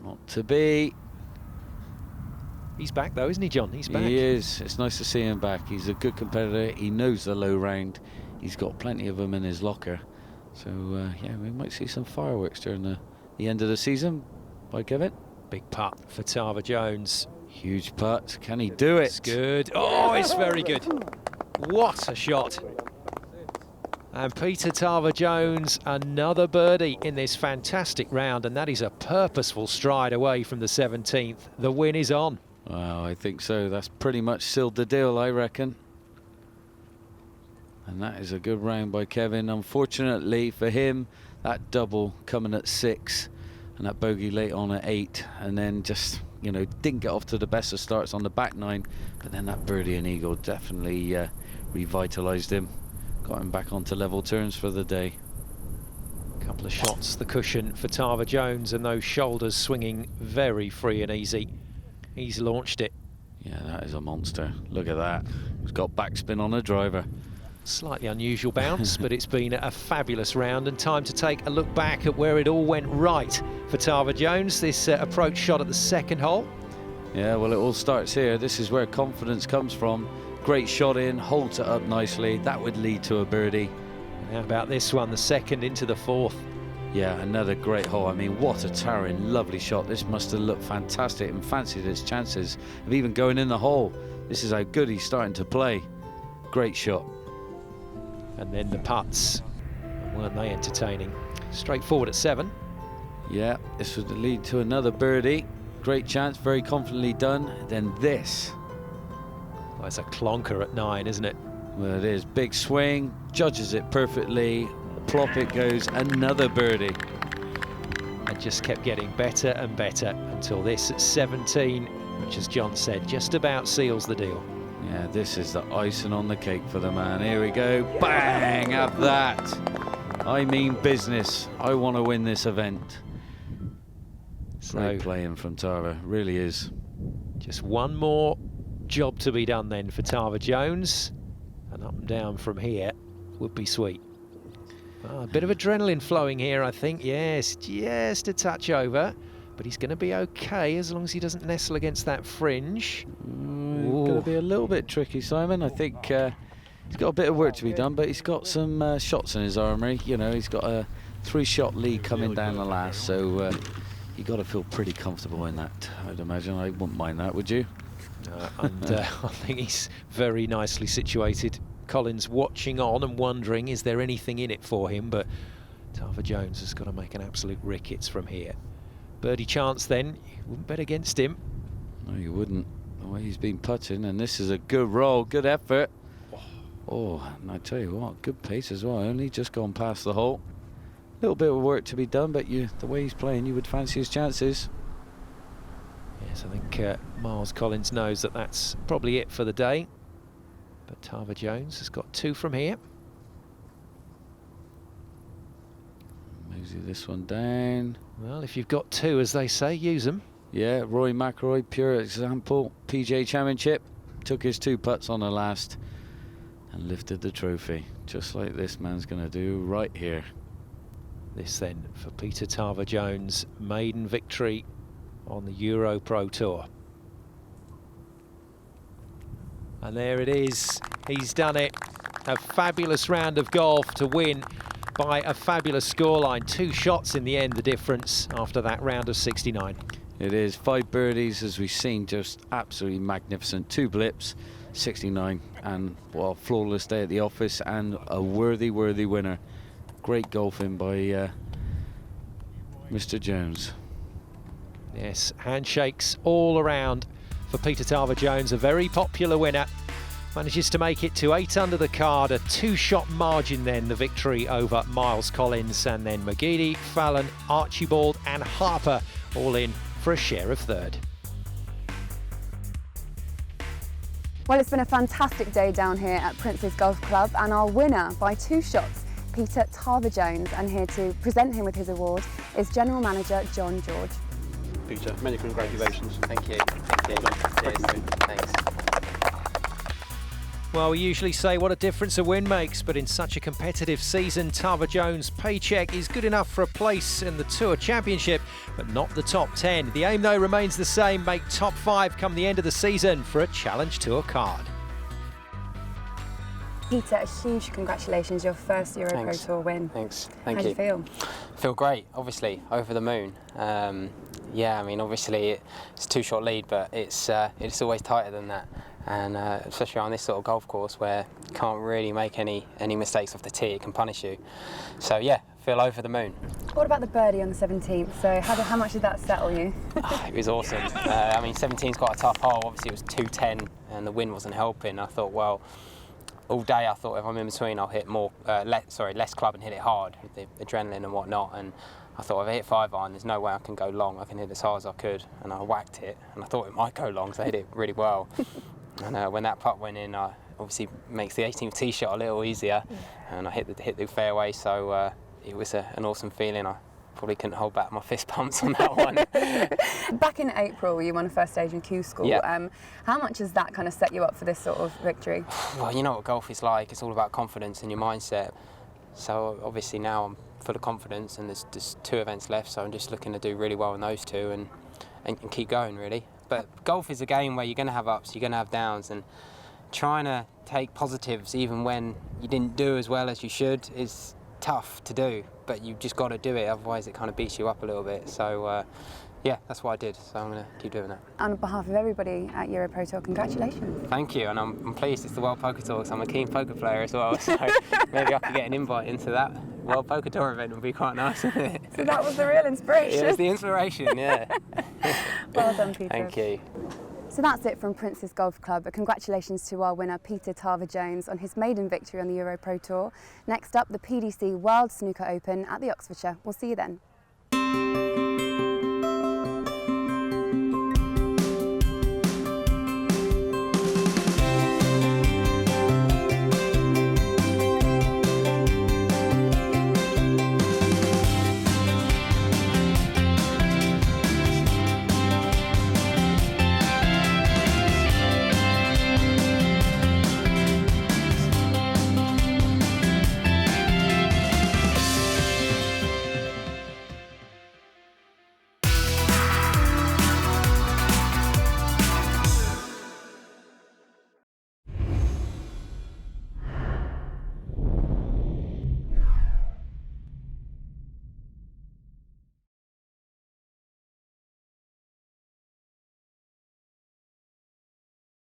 not to be. He's back though, isn't he, John? He's back. He is. It's nice to see him back. He's a good competitor. He knows the low round. He's got plenty of them in his locker. So, yeah, we might see some fireworks during the end of the season by Kevin. Big putt for Tarver Jones. Huge putt. Can he do it? It's good. Oh, it's very good. What a shot. And Peter Tarver-Jones, another birdie in this fantastic round, and that is a purposeful stride away from the 17th. The win is on. Well, I think so. That's pretty much sealed the deal, I reckon. And that is a good round by Kevin. Unfortunately for him, that double coming at 6 and that bogey late on at 8, and then just, you know, didn't get off to the best of starts on the back 9, but then that birdie and eagle definitely revitalised him. Got him back onto level terms for the day. A couple of shots, the cushion for Tarver-Jones, and those shoulders swinging very free and easy. He's launched it. Yeah, that is a monster. Look at that. He's got backspin on a driver. Slightly unusual bounce, but it's been a fabulous round, and time to take a look back at where it all went right for Tarver-Jones. This approach shot at the 2nd hole. Yeah, well, it all starts here. This is where confidence comes from. Great shot in, holds it up nicely. That would lead to a birdie. And how about this one, the 2nd into the 4th? Yeah, another great hole. I mean, what a towering, lovely shot. This must have looked fantastic and fancied his chances of even going in the hole. This is how good he's starting to play. Great shot. And then the putts, weren't they entertaining? Straightforward at 7. Yeah, this would lead to another birdie. Great chance, very confidently done. Then this. Well, it's a clonker at 9, isn't it? Well, it is. Big swing, judges it perfectly. Plop it goes, another birdie. And just kept getting better and better until this at 17, which, as John said, just about seals the deal. Yeah, this is the icing on the cake for the man. Here we go. Bang! Have that. I mean business. I want to win this event. Great playing from Tarver. Really is. Just one more job to be done then for Tarver-Jones. And up and down from here would be sweet. A bit of adrenaline flowing here, I think. Yes, just a touch over. But he's going to be okay as long as he doesn't nestle against that fringe. Going to be a little bit tricky, Simon. I think he's got a bit of work to be done, but he's got some shots in his armoury. You know, he's got a 3-shot lead coming down the last, so you got to feel pretty comfortable in that, I'd imagine. I wouldn't mind that, would you? And I think he's very nicely situated. Collins watching on and wondering, is there anything in it for him? But Tarver-Jones has got to make an absolute rickets from here. Birdie chance then, you wouldn't bet against him. No, you wouldn't. The way he's been putting, and this is a good roll, good effort. Oh, and I tell you what, good pace as well. Only just gone past the hole. A little bit of work to be done, but the way he's playing, you would fancy his chances. Yes, I think Miles Collins knows that that's probably it for the day. But Tarver-Jones has got 2 from here. Mosey this one down. Well, if you've got 2, as they say, use them. Yeah, Rory McIlroy, pure example. PGA Championship, took his 2 putts on the last and lifted the trophy, just like this man's going to do right here. This then for Peter Tarver-Jones, maiden victory on the EuroPro Tour. And there it is, he's done it. A fabulous round of golf to win by a fabulous scoreline. 2 shots in the end, the difference after that round of 69. It is 5 birdies, as we've seen, just absolutely magnificent. 2 blips, 69, and well, flawless day at the office, and a worthy winner. Great golfing by Mr. Jones. Yes, handshakes all around for Peter Tarver-Jones, a very popular winner. Manages to make it to 8 under the card, a 2-shot margin then, the victory over Miles Collins, and then McGeady, Fallon, Archibald and Harper all in for a share of 3rd. Well, it's been a fantastic day down here at Prince's Golf Club, and our winner by 2 shots, Peter Tarver-Jones, and here to present him with his award is General Manager John George. Peter, many congratulations. Thank you. Thank you. Cheers. Thanks. Well, we usually say what a difference a win makes, but in such a competitive season, Tarver-Jones' paycheck is good enough for a place in the Tour Championship, but not the top 10. The aim, though, remains the same: make top 5 come the end of the season for a Challenge Tour card. Peter, a huge congratulations, your first EuroPro Tour win. Thanks. How do you feel? I feel great, obviously, over the moon. Yeah, I mean, obviously it's a 2-shot lead, but it's always tighter than that, and especially on this sort of golf course where you can't really make any mistakes off the tee, it can punish you. So yeah, feel over the moon. What about the birdie on the 17th? So how much did that settle you? It was awesome. I mean, 17's quite a tough hole. Obviously, it was 210, and the wind wasn't helping. I thought, well, all day I thought if I'm in between, I'll hit less club and hit it hard with the adrenaline and whatnot. And I thought if I hit 5-iron, there's no way I can go long. I can hit as hard as I could, and I whacked it, and I thought it might go long, so I hit it really well. And when that putt went in, obviously makes the 18th tee shot a little easier, and I hit the fairway. So it was an awesome feeling. I probably couldn't hold back my fist pumps on that one. Back in April, you won a first stage in Q School. Yeah. How much has that kind of set you up for this sort of victory? Well, you know what golf is like. It's all about confidence and your mindset. So obviously now I'm full of confidence, and there's 2 events left, so I'm just looking to do really well in those 2 and keep going, really. But golf is a game where you're going to have ups, you're going to have downs, and trying to take positives even when you didn't do as well as you should is tough to do, but you've just got to do it, otherwise it kind of beats you up a little bit. So yeah, that's what I did, so I'm going to keep doing that. On behalf of everybody at EuroPro Tour, congratulations. Thank you, and I'm pleased it's the World Poker Tour, because I'm a keen poker player as well, so maybe I could get an invite into that World Poker Tour event. Would be quite nice, wouldn't it? So that was the real inspiration. It was the inspiration, yeah. Well done, Peter. Thank you. So that's it from Prince's Golf Club. Congratulations to our winner, Peter Tarver-Jones, on his maiden victory on the EuroPro Tour. Next up, the PDC World Snooker Open at the Oxfordshire. We'll see you then.